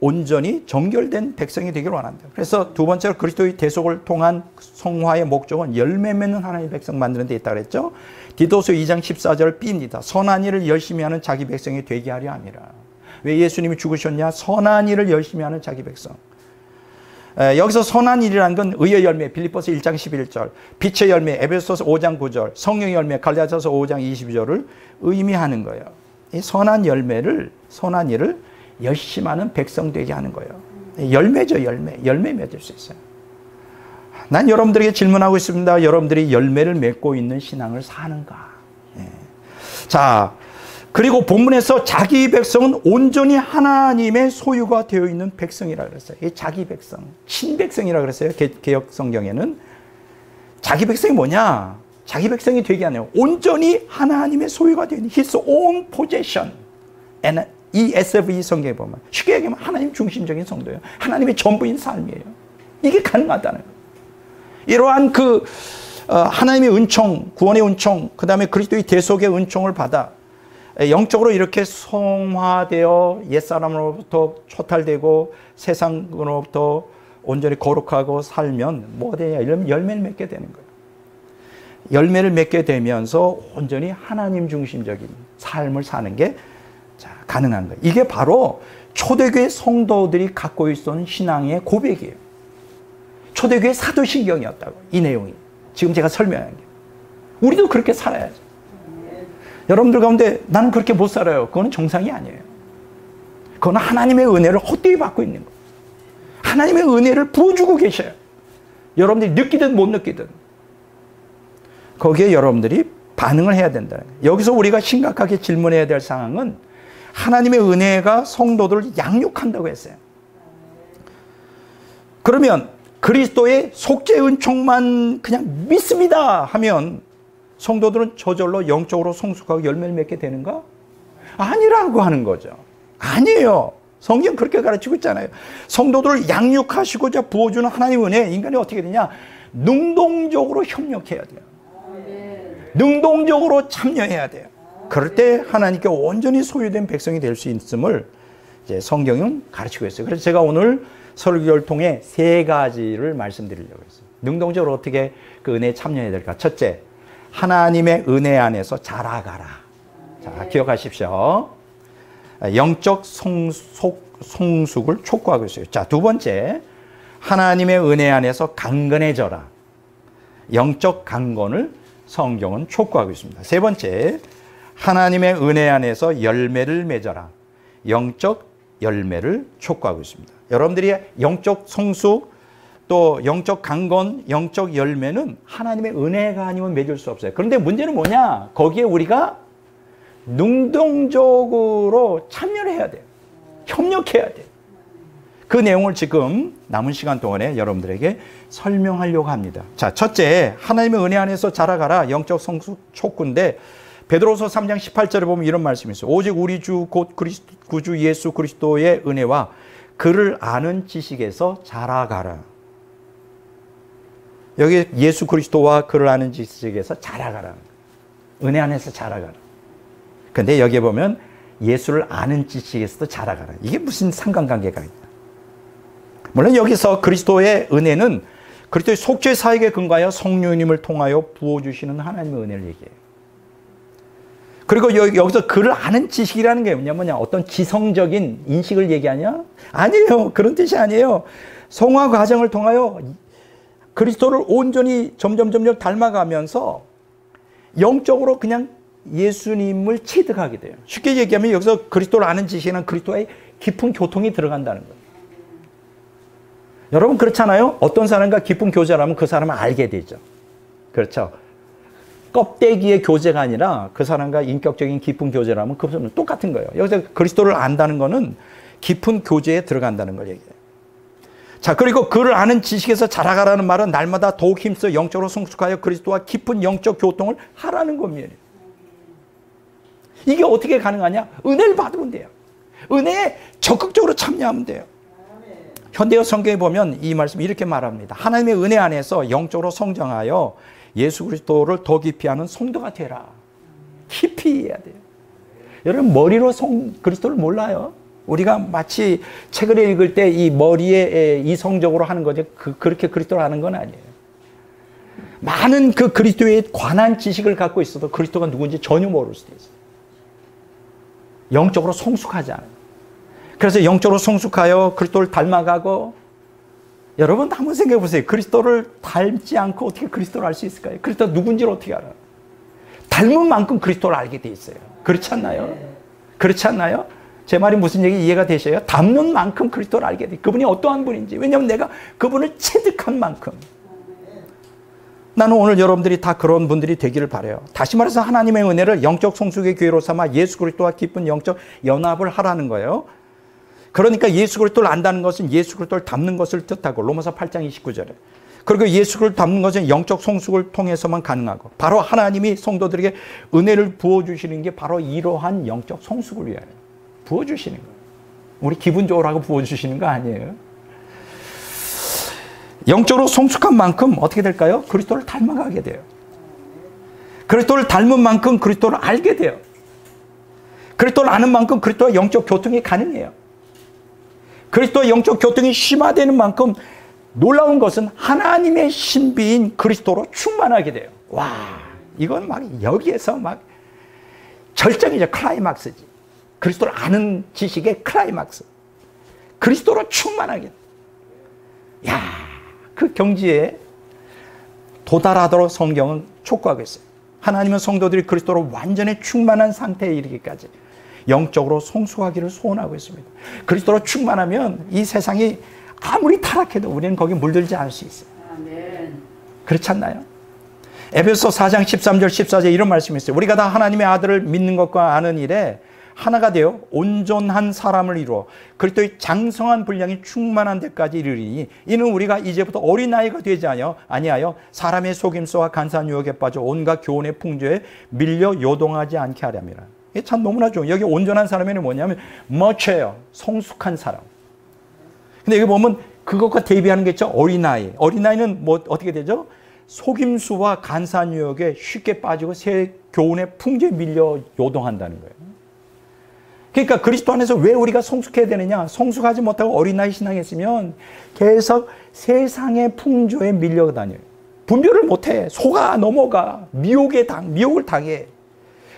온전히 정결된 백성이 되기를 원한다. 그래서 두 번째로 그리스도의 대속을 통한 성화의 목적은 열매 맺는 하나님의 백성 만드는 데 있다고 그랬죠. 디도서 2장 14절 B입니다. 선한 일을 열심히 하는 자기 백성이 되게 하려 함이라. 왜 예수님이 죽으셨냐? 선한 일을 열심히 하는 자기 백성. 여기서 선한 일이라는 건 의의 열매, 빌립보서 1장 11절, 빛의 열매, 에베소서 5장 9절, 성령의 열매, 갈라디아서 5장 22절을 의미하는 거예요. 이 선한 열매를, 선한 일을 열심히 하는 백성 되게 하는 거예요. 열매죠, 열매. 열매 맺을 수 있어요. 난 여러분들에게 질문하고 있습니다. 여러분들이 열매를 맺고 있는 신앙을 사는가? 자, 그리고 본문에서 자기 백성은 온전히 하나님의 소유가 되어 있는 백성이라 그랬어요. 이 자기 백성, 친백성이라 그랬어요. 개역 성경에는. 자기 백성이 뭐냐? 자기 백성이 되게 하네요. 온전히 하나님의 소유가 되어 있는 His own possession. ESV 성경에 보면 쉽게 얘기하면 하나님 중심적인 성도예요. 하나님의 전부인 삶이에요. 이게 가능하다는 거예요. 이러한 하나님의 은총, 구원의 은총, 그 다음에 그리스도의 대속의 은총을 받아 영적으로 이렇게 성화되어 옛사람으로부터 초탈되고 세상으로부터 온전히 거룩하고 살면 뭐가 되냐? 열매를 맺게 되는 거예요. 열매를 맺게 되면서 온전히 하나님 중심적인 삶을 사는 게 가능한 거예요. 이게 바로 초대교회 성도들이 갖고 있었던 신앙의 고백이에요. 초대교회 사도신경이었다고, 이 내용이. 지금 제가 설명한 게. 우리도 그렇게 살아야죠. 여러분들 가운데 나는 그렇게 못 살아요. 그거는 정상이 아니에요. 그건 하나님의 은혜를 헛되이 받고 있는 거예요. 하나님의 은혜를 부어주고 계셔요. 여러분들이 느끼든 못 느끼든. 거기에 여러분들이 반응을 해야 된다는 거예요. 여기서 우리가 심각하게 질문해야 될 상황은 하나님의 은혜가 성도들을 양육한다고 했어요. 그러면 그리스도의 속죄 은총만 그냥 믿습니다 하면 성도들은 저절로 영적으로 성숙하고 열매를 맺게 되는가? 아니라고 하는 거죠. 아니에요. 성경 그렇게 가르치고 있잖아요. 성도들을 양육하시고자 부어주는 하나님의 은혜, 인간이 어떻게 되냐? 능동적으로 협력해야 돼요. 능동적으로 참여해야 돼요. 그럴 때 하나님께 온전히 소유된 백성이 될 수 있음을 이제 성경은 가르치고 있어요. 그래서 제가 오늘 설교를 통해 세 가지를 말씀드리려고 했어요. 능동적으로 어떻게 그 은혜에 참여해야 될까? 첫째, 하나님의 은혜 안에서 자라가라. 자, 기억하십시오. 영적 성숙을 촉구하고 있어요. 자, 두 번째, 하나님의 은혜 안에서 강건해져라. 영적 강건을 성경은 촉구하고 있습니다. 세 번째, 하나님의 은혜 안에서 열매를 맺어라. 영적 열매를 촉구하고 있습니다. 여러분들이 영적 성숙, 또 영적 강건, 영적 열매는 하나님의 은혜가 아니면 맺을 수 없어요. 그런데 문제는 뭐냐? 거기에 우리가 능동적으로 참여를 해야 돼요. 협력해야 돼요. 그 내용을 지금 남은 시간 동안에 여러분들에게 설명하려고 합니다. 자, 첫째, 하나님의 은혜 안에서 자라가라. 영적 성숙 촉구인데 베드로서 3장 18절에 보면 이런 말씀이 있어요. 오직 우리 주 곧 구주 예수 그리스도의 은혜와 그를 아는 지식에서 자라가라. 여기 예수 그리스도와 그를 아는 지식에서 자라가라. 은혜 안에서 자라가라. 근데 여기에 보면 예수를 아는 지식에서도 자라가라. 이게 무슨 상관관계가 있나? 물론 여기서 그리스도의 은혜는 그리스도의 속죄 사역에 근거하여 성령님을 통하여 부어주시는 하나님의 은혜를 얘기해요. 그리고 여기서 그를 아는 지식이라는 게 뭐냐? 어떤 지성적인 인식을 얘기하냐? 아니에요. 그런 뜻이 아니에요. 성화 과정을 통하여 그리스도를 온전히 점점 닮아가면서 영적으로 그냥 예수님을 체득하게 돼요. 쉽게 얘기하면 여기서 그리스도를 아는 지식에는 그리스도의 깊은 교통이 들어간다는 거예요. 여러분 그렇잖아요? 어떤 사람과 깊은 교제를 하면 그 사람을 알게 되죠. 그렇죠? 껍데기의 교제가 아니라 그 사람과 인격적인 깊은 교제를 하면 그 사람은 똑같은 거예요. 여기서 그리스도를 안다는 거는 깊은 교제에 들어간다는 걸 얘기해요. 자, 그리고 그를 아는 지식에서 자라가라는 말은 날마다 더욱 힘써 영적으로 성숙하여 그리스도와 깊은 영적 교통을 하라는 겁니다. 이게 어떻게 가능하냐? 은혜를 받으면 돼요. 은혜에 적극적으로 참여하면 돼요. 현대어 성경에 보면 이 말씀 이렇게 말합니다. 하나님의 은혜 안에서 영적으로 성장하여 예수 그리스도를 더 깊이 아는 성도가 되라. 깊이 해야 돼요. 여러분 머리로 그리스도를 몰라요. 우리가 마치 책을 읽을 때 이 머리에 이성적으로 하는 거죠. 그렇게 그리스도를 아는 건 아니에요. 많은 그 그리스도에 관한 지식을 갖고 있어도 그리스도가 누군지 전혀 모를 수도 있어요. 영적으로 성숙하지 않아요. 그래서 영적으로 성숙하여 그리스도를 닮아가고, 여러분 한번 생각해 보세요. 그리스도를 닮지 않고 어떻게 그리스도를 알 수 있을까요? 그리스도가 누군지를 어떻게 알아요? 닮은 만큼 그리스도를 알게 돼 있어요. 그렇지 않나요? 그렇지 않나요? 제 말이 무슨 얘기 이해가 되셔요? 닮는 만큼 그리스도를 알게 돼. 그분이 어떠한 분인지. 왜냐하면 내가 그분을 체득한 만큼. 나는 오늘 여러분들이 다 그런 분들이 되기를 바라요. 다시 말해서 하나님의 은혜를 영적 성숙의 교회로 삼아 예수 그리스도와 깊은 영적 연합을 하라는 거예요. 그러니까 예수 그리스도를 안다는 것은 예수 그리스도를 닮는 것을 뜻하고, 로마서 8장 29절에. 그리고 예수 그리스도를 닮는 것은 영적 성숙을 통해서만 가능하고, 바로 하나님이 성도들에게 은혜를 부어주시는 게 바로 이러한 영적 성숙을 위하여 부어주시는 거예요. 우리 기분 좋으라고 부어주시는 거 아니에요. 영적으로 성숙한 만큼 어떻게 될까요? 그리스도를 닮아가게 돼요. 그리스도를 닮은 만큼 그리스도를 알게 돼요. 그리스도를 아는 만큼 그리스도와 영적 교통이 가능해요. 그리스도와 영적 교통이 심화되는 만큼 놀라운 것은 하나님의 신비인 그리스도로 충만하게 돼요. 와, 이건 막 여기에서 막 절정이죠. 클라이막스지. 그리스도를 아는 지식의 클라이막스. 그리스도로 충만하게 돼요. 야, 그 경지에 도달하도록 성경은 촉구하고 있어요. 하나님은 성도들이 그리스도로 완전히 충만한 상태에 이르기까지 영적으로 성숙하기를 소원하고 있습니다. 그리스도로 충만하면 이 세상이 아무리 타락해도 우리는 거기 물들지 않을 수 있어요. 아멘. 그렇지 않나요? 에베소 4장 13절 14절 이런 말씀이 있어요. 우리가 다 하나님의 아들을 믿는 것과 아는 일에 하나가 되어 온전한 사람을 이루어 그리스도의 장성한 분량이 충만한 데까지 이르리니, 이는 우리가 이제부터 어린아이가 되지 아니하여 사람의 속임수와 간사한 유혹에 빠져 온갖 교훈의 풍조에 밀려 요동하지 않게 하렵니다. 이게 참 너무나 좋아요. 여기 온전한 사람에는 뭐냐면 머체예요. 성숙한 사람. 근데 여기 보면 그것과 대비하는 게 있죠. 어린아이. 어린아이는 뭐 어떻게 되죠? 속임수와 간사한 유혹에 쉽게 빠지고 새 교훈의 풍조에 밀려 요동한다는 거예요. 그러니까 그리스도 안에서 왜 우리가 성숙해야 되느냐? 성숙하지 못하고 어린아이 신앙했으면 계속 세상의 풍조에 밀려 다녀요. 분별을 못해. 속아 넘어가. 미혹을 당해.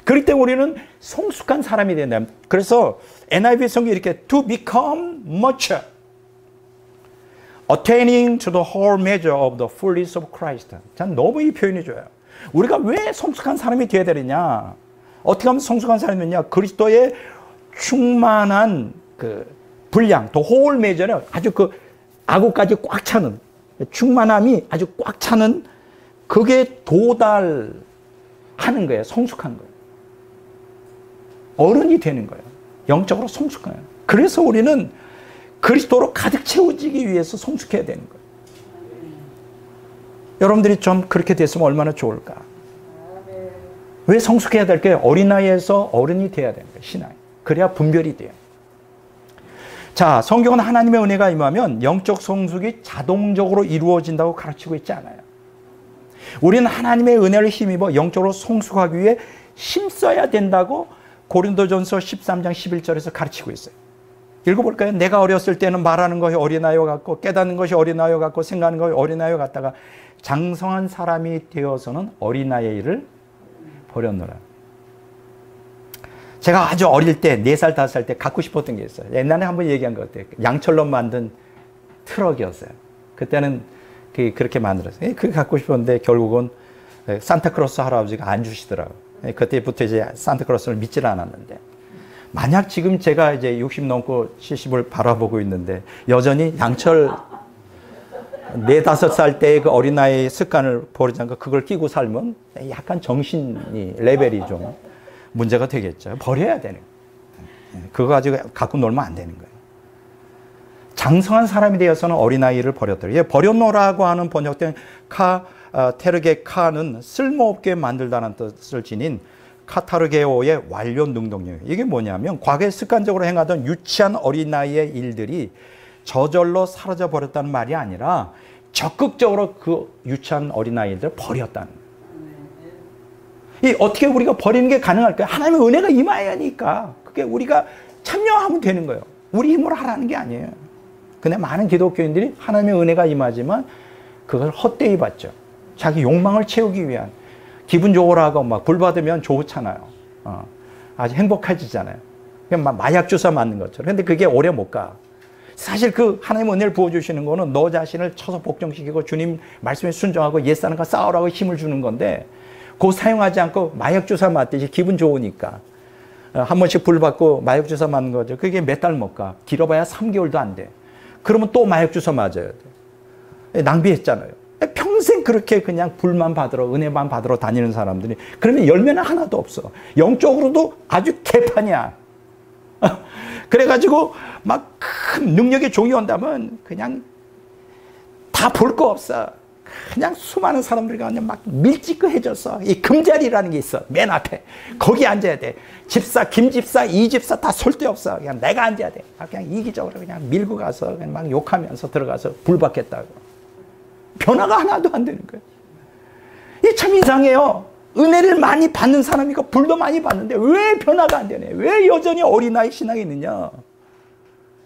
그럴 때 우리는 성숙한 사람이 된다. 그래서 NIV 성경이 이렇게 to become mature, attaining to the whole measure of the fullness of Christ. 전 너무 이 표현이 좋아요. 우리가 왜 성숙한 사람이 되어야 되느냐? 어떻게 하면 성숙한 사람이 되느냐? 그리스도의 충만한 그 분량, 또 whole measure는 아주 그 아구까지 꽉 차는 충만함이 아주 꽉 차는 그게 도달하는 거예요. 성숙한 거예요. 어른이 되는 거예요. 영적으로 성숙한 거예요. 그래서 우리는 그리스도로 가득 채워지기 위해서 성숙해야 되는 거예요. 여러분들이 좀 그렇게 됐으면 얼마나 좋을까? 왜 성숙해야 될까요? 어린아이에서 어른이 돼야 되는 거예요. 신앙이. 그래야 분별이 돼요. 자, 성경은 하나님의 은혜가 임하면 영적 성숙이 자동적으로 이루어진다고 가르치고 있지 않아요. 우리는 하나님의 은혜를 힘입어 영적으로 성숙하기 위해 힘써야 된다고 고린도전서 13장 11절에서 가르치고 있어요. 읽어볼까요? 내가 어렸을 때는 말하는 것이 어린아이와 같고 깨닫는 것이 어린아이와 같고 생각하는 것이 어린아이와 같다가 장성한 사람이 되어서는 어린아이를 버렸노라. 제가 아주 어릴 때 4살, 5살 때 갖고 싶었던 게 있어요. 옛날에 한번 얘기한 것 같아요. 양철로 만든 트럭이었어요. 그때는 그렇게 만들었어요. 그게 갖고 싶었는데 결국은 산타크로스 할아버지가 안 주시더라고요. 그때부터 이제 산타크로스를 믿질 않았는데, 만약 지금 제가 이제 60 넘고 70을 바라보고 있는데 여전히 양철 4, 5살 때의 그 어린아이의 습관을 버리지 않고 그걸 끼고 살면 약간 정신이 레벨이 좀 문제가 되겠죠. 버려야 되는 거예요. 그거 가지고 갖고 놀면 안 되는 거예요. 장성한 사람이 되어서는 어린아이를 버렸더라. 버려놓으라고 하는 번역된 테르게 카는 쓸모없게 만들다는 뜻을 지닌 카타르게오의 완료 능동력. 이게 뭐냐면 과거에 습관적으로 행하던 유치한 어린아이의 일들이 저절로 사라져 버렸다는 말이 아니라 적극적으로 그 유치한 어린아이들을 버렸다는 거예요. 이 어떻게 우리가 버리는 게 가능할까요? 하나님의 은혜가 임하여야 하니까 그게 우리가 참여하면 되는 거예요. 우리 힘으로 하라는 게 아니에요. 근데 많은 기독교인들이 하나님의 은혜가 임하지만 그걸 헛되이 받죠. 자기 욕망을 채우기 위한, 기분 좋으라고 막 불 받으면 좋잖아요. 아주 행복해지잖아요. 그냥 막 마약 주사 맞는 것처럼. 근데 그게 오래 못 가. 사실 그 하나님의 은혜를 부어주시는 거는 너 자신을 쳐서 복종시키고 주님 말씀에 순종하고 옛사람과 싸우라고 힘을 주는 건데, 그거 사용하지 않고 마약 주사 맞듯이 기분 좋으니까 한 번씩 불 받고 마약 주사 맞는 거죠. 그게 몇 달 못 가. 길어봐야 3개월도 안 돼. 그러면 또 마약 주사 맞아야 돼. 낭비했잖아요. 평생 그렇게 그냥 불만 받으러, 은혜만 받으러 다니는 사람들이, 그러면 열매는 하나도 없어. 영적으로도 아주 개판이야. 그래가지고 막 큰 능력의 종이 온다면 그냥 다 볼 거 없어. 그냥 수많은 사람들이 그냥 막 밀집해졌어. 이 금자리라는 게 있어. 맨 앞에. 거기 앉아야 돼. 집사, 김집사, 이집사 다 설 데 없어. 그냥 내가 앉아야 돼. 그냥 이기적으로 그냥 밀고 가서 그냥 막 욕하면서 들어가서 불 받겠다고. 변화가 하나도 안 되는 거예요. 이게 참 이상해요. 은혜를 많이 받는 사람이니까 불도 많이 받는데 왜 변화가 안 되네? 왜 여전히 어린아이 신앙이 있느냐?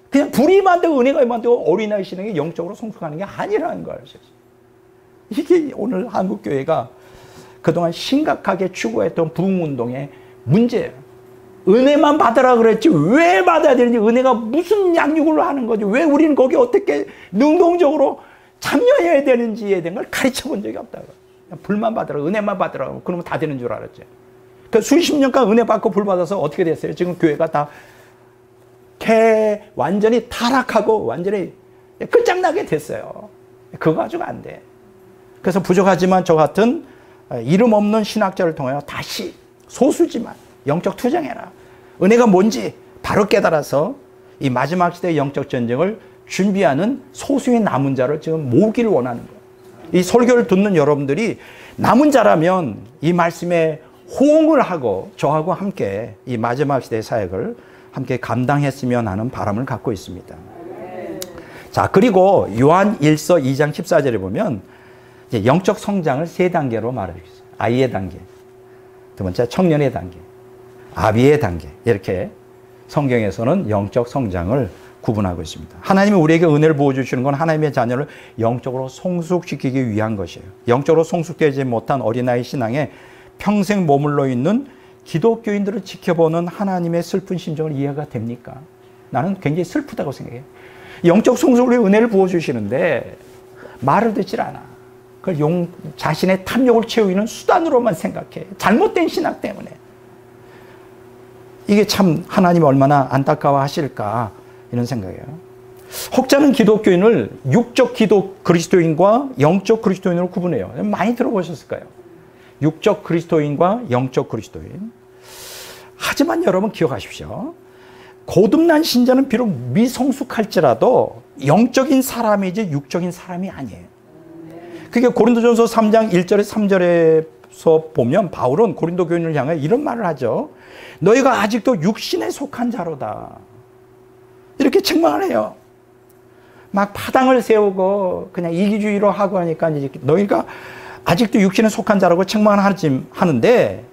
그냥 불이 임한다고 은혜가 임한다고 어린아이 신앙이 영적으로 성숙하는 게 아니라는 걸 아셔야죠. 이게 오늘 한국교회가 그동안 심각하게 추구했던 부흥운동의 문제예요. 은혜만 받으라 그랬지 왜 받아야 되는지, 은혜가 무슨 양육을 하는 거지, 왜 우리는 거기에 어떻게 능동적으로 참여해야 되는지에 대한 걸 가르쳐 본 적이 없다고. 불만 받으라, 은혜만 받으라, 그러면 다 되는 줄 알았죠. 그 수십 년간 은혜 받고 불 받아서 어떻게 됐어요? 지금 교회가 다 완전히 타락하고 완전히 끝장나게 됐어요. 그거 가지고 안 돼. 그래서 부족하지만 저 같은 이름 없는 신학자를 통하여 다시 소수지만 영적 투쟁해라. 은혜가 뭔지 바로 깨달아서 이 마지막 시대의 영적 전쟁을 준비하는 소수의 남은 자를 지금 모으기를 원하는 거예요. 이 설교를 듣는 여러분들이 남은 자라면 이 말씀에 호응을 하고 저하고 함께 이 마지막 시대의 사역을 함께 감당했으면 하는 바람을 갖고 있습니다. 자, 그리고 요한 1서 2장 14절에 보면 이제 영적 성장을 세 단계로 말하고 있어요. 아이의 단계, 두 번째 청년의 단계, 아비의 단계, 이렇게 성경에서는 영적 성장을 구분하고 있습니다. 하나님이 우리에게 은혜를 부어주시는 건 하나님의 자녀를 영적으로 성숙시키기 위한 것이에요. 영적으로 성숙되지 못한 어린아이 신앙에 평생 머물러 있는 기독교인들을 지켜보는 하나님의 슬픈 심정을 이해가 됩니까? 나는 굉장히 슬프다고 생각해요. 영적 성숙을 위해 은혜를 부어주시는데 말을 듣질 않아. 그걸 자신의 탐욕을 채우는 수단으로만 생각해. 잘못된 신학 때문에. 이게 참 하나님이 얼마나 안타까워하실까 이런 생각이에요. 혹자는 기독교인을 육적 그리스도인과 영적 그리스도인으로 구분해요. 많이 들어보셨을 거예요. 육적 그리스도인과 영적 그리스도인. 하지만 여러분 기억하십시오. 거듭난 신자는 비록 미성숙할지라도 영적인 사람이지 육적인 사람이 아니에요. 그게 고린도전서 3장 1절에 3절에서 보면 바울은 고린도 교인을 향해 이런 말을 하죠. 너희가 아직도 육신에 속한 자로다. 이렇게 책망을 해요. 막 파당을 세우고 그냥 이기주의로 하고 하니까 이제 너희가 아직도 육신에 속한 자라고 책망을 하는데,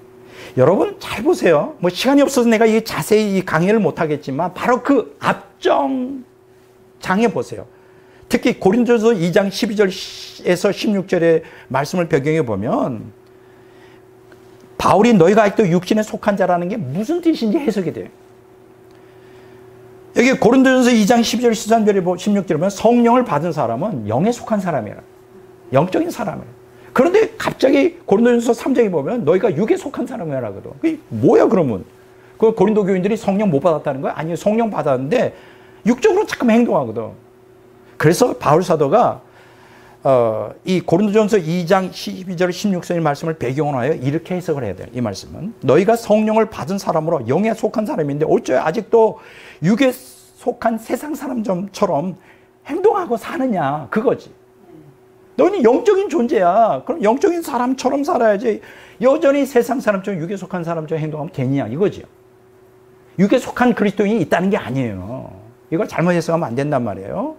여러분 잘 보세요. 뭐 시간이 없어서 내가 이 자세히 강의를 못 하겠지만 바로 그 앞정 장에 보세요. 특히 고린도전서 2장 12절에서 16절의 말씀을 배경에 보면 바울이 너희가 아직도 육신에 속한 자라는 게 무슨 뜻인지 해석이 돼요. 여기 고린도전서 2장 12절 13절에 16절에 보면 성령을 받은 사람은 영에 속한 사람이라. 영적인 사람이에요. 그런데 갑자기 고린도전서 3장에 보면 너희가 육에 속한 사람이라 하거든. 그게 뭐야 그러면? 그 고린도 교인들이 성령 못 받았다는 거야? 아니요, 성령 받았는데 육적으로 자꾸 행동하거든. 그래서 바울 사도가 이 고린도전서 2장 12절 16절의 말씀을 배경으로 하여 이렇게 해석을 해야 돼요. 이 말씀은 너희가 성령을 받은 사람으로 영에 속한 사람인데 어쩌야 아직도 육에 속한 세상 사람처럼 행동하고 사느냐, 그거지. 너희는 영적인 존재야. 그럼 영적인 사람처럼 살아야지 여전히 세상 사람처럼 육에 속한 사람처럼 행동하면 되냐, 이거지요. 육에 속한 그리스도인이 있다는 게 아니에요. 이걸 잘못 해석하면 안 된단 말이에요.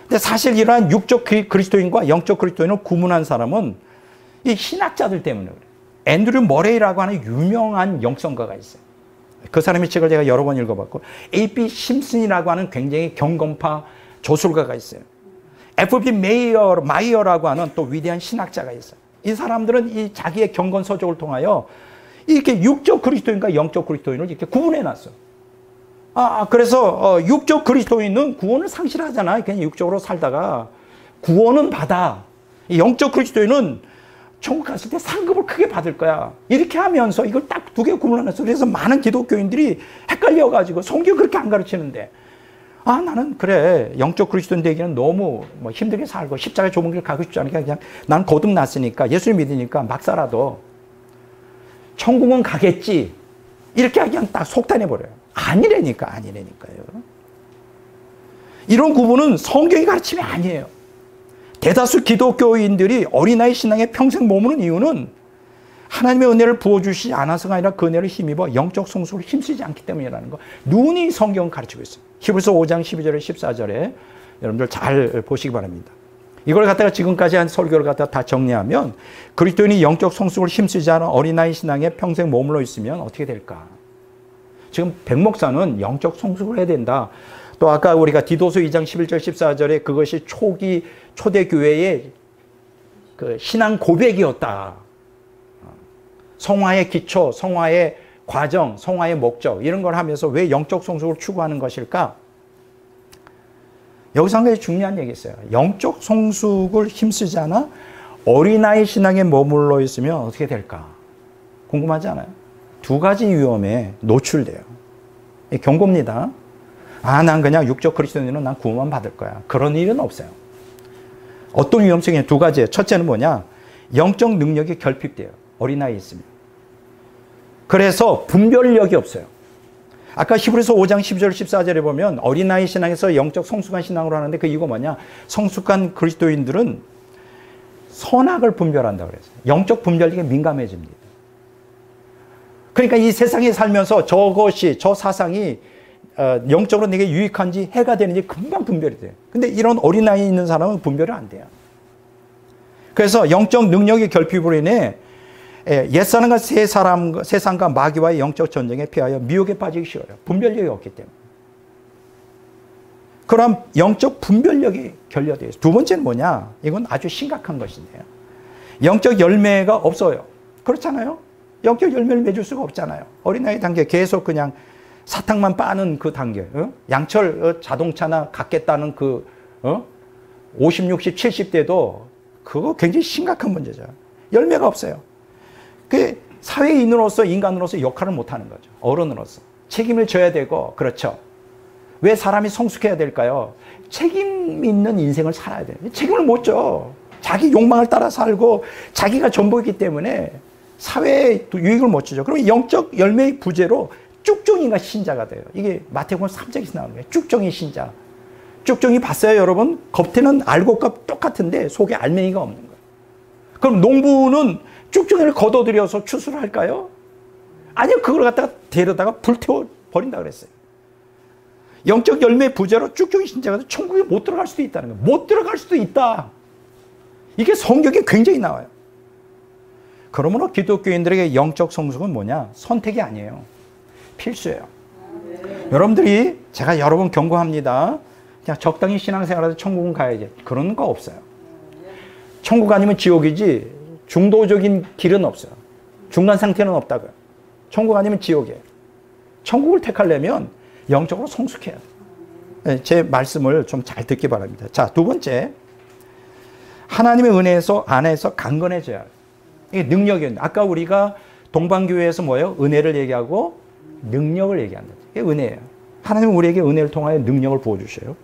근데 사실 이러한 육적 그리스도인과 영적 그리스도인을 구분한 사람은 이 신학자들 때문에 그래요. 앤드류 머레이라고 하는 유명한 영성가가 있어요. 그 사람의 책을 제가 여러 번 읽어봤고, A.B. 심슨이라고 하는 굉장히 경건파 조술가가 있어요. F.B. 마이어라고 하는 또 위대한 신학자가 있어요. 이 사람들은 이 자기의 경건 서적을 통하여 이렇게 육적 그리스도인과 영적 그리스도인을 이렇게 구분해 놨어요. 그래서 육적 그리스도인은 구원을 상실하잖아요. 그냥 육적으로 살다가 구원은 받아. 영적 그리스도인은 천국 갔을 때 상급을 크게 받을 거야. 이렇게 하면서 이걸 딱 두 개 구분해놨어. 그래서 많은 기독교인들이 헷갈려가지고 성경 그렇게 안 가르치는데, 나는 그래 영적 그리스도인 되기는 너무 뭐 힘들게 살고 십자가 좁은 길 가고 싶지 않으니까 그냥 난 거듭났으니까 예수를 믿으니까 막 살아도 천국은 가겠지, 이렇게 그냥 딱 속단해버려요. 아니라니까요. 이런 구분은 성경이 가르침이 아니에요. 대다수 기독교인들이 어린아이 신앙에 평생 머무는 이유는 하나님의 은혜를 부어주시지 않아서가 아니라 그 은혜를 힘입어 영적 성숙을 힘쓰지 않기 때문이라는 거, 누누이 성경은 가르치고 있어요. 히브리서 5장 12절에 14절에 여러분들 잘 보시기 바랍니다. 이걸 갖다가 지금까지 한 설교를 갖다가 다 정리하면, 그리스도인이 영적 성숙을 힘쓰지 않은 어린아이 신앙에 평생 머물러 있으면 어떻게 될까? 지금 백 목사는 영적 성숙을 해야 된다. 또 아까 우리가 디도서 2장 11절 14절에 그것이 초대교회의 그 신앙 고백이었다. 성화의 기초, 성화의 과정, 성화의 목적, 이런 걸 하면서 왜 영적 성숙을 추구하는 것일까? 여기서 한 가지 중요한 얘기 있어요. 영적 성숙을 힘쓰지 않아 어린아이 신앙에 머물러 있으면 어떻게 될까? 궁금하지 않아요? 두 가지 위험에 노출돼요. 경고입니다. 난 그냥 육적 그리스도인은 난 구원만 받을 거야. 그런 일은 없어요. 어떤 위험성이 두 가지예요. 첫째는 뭐냐? 영적 능력이 결핍돼요. 어린아이 있으면. 그래서 분별력이 없어요. 아까 히브리서 5장 12절 14절에 보면 어린아이 신앙에서 영적 성숙한 신앙으로 하는데 그 이유가 뭐냐? 성숙한 그리스도인들은 선악을 분별한다고 그랬어요. 영적 분별력에 민감해집니다. 그러니까 이 세상에 살면서 저 사상이 영적으로 내게 유익한지 해가 되는지 금방 분별이 돼요. 근데 이런 어린아이 있는 사람은 분별이 안 돼요. 그래서 영적 능력의 결핍으로 인해 옛사람과 세상과 마귀와의 영적 전쟁에 피하여 미혹에 빠지기 싫어요. 분별력이 없기 때문에. 그럼 영적 분별력이 결여되어 있어요. 두 번째는 뭐냐? 이건 아주 심각한 것인데요. 영적 열매가 없어요. 그렇잖아요? 영적 열매를 맺을 수가 없잖아요. 어린아이 단계 계속 그냥 사탕만 빠는 그 단계. 양철 자동차나 갖겠다는 그 50, 60, 70대도 그거 굉장히 심각한 문제죠. 열매가 없어요. 그 사회인으로서 인간으로서 역할을 못하는 거죠. 어른으로서. 책임을 져야 되고, 그렇죠. 왜 사람이 성숙해야 될까요? 책임 있는 인생을 살아야 돼요. 책임을 못 져. 자기 욕망을 따라 살고 자기가 전부이기 때문에 사회에 유익을 못 주죠. 그러면 영적 열매의 부재로 쭉정이가 신자가 돼요. 이게 마태복음 3장에서 나오는 거예요. 쭉정이 신자. 쭉정이 봤어요, 여러분? 겉에는 알곡과 똑같은데 속에 알맹이가 없는 거예요. 그럼 농부는 쭉정이를 걷어들여서 추수를 할까요? 아니요, 그걸 갖다가 데려다가 불태워 버린다 그랬어요. 영적 열매 부재로 쭉정이 신자가 천국에 못 들어갈 수도 있다는 거예요. 못 들어갈 수도 있다. 이게 성경에 굉장히 나와요. 그러므로 기독교인들에게 영적 성숙은 뭐냐? 선택이 아니에요. 필수예요. 여러분들이 제가 여러 번 경고합니다. 그냥 적당히 신앙생활해서 천국은 가야지. 그런 거 없어요. 천국 아니면 지옥이지 중도적인 길은 없어요. 중간 상태는 없다고요. 천국 아니면 지옥이에요. 천국을 택하려면 영적으로 성숙해야 돼요. 제 말씀을 좀 잘 듣기 바랍니다. 자, 두 번째. 하나님의 은혜에서 안에서 강건해져야 해요. 이게 능력이에요. 아까 우리가 동방교회에서 뭐예요? 은혜를 얘기하고 능력을 얘기한다. 이게 은혜예요. 하나님은 우리에게 은혜를 통하여 능력을 부어주셔요.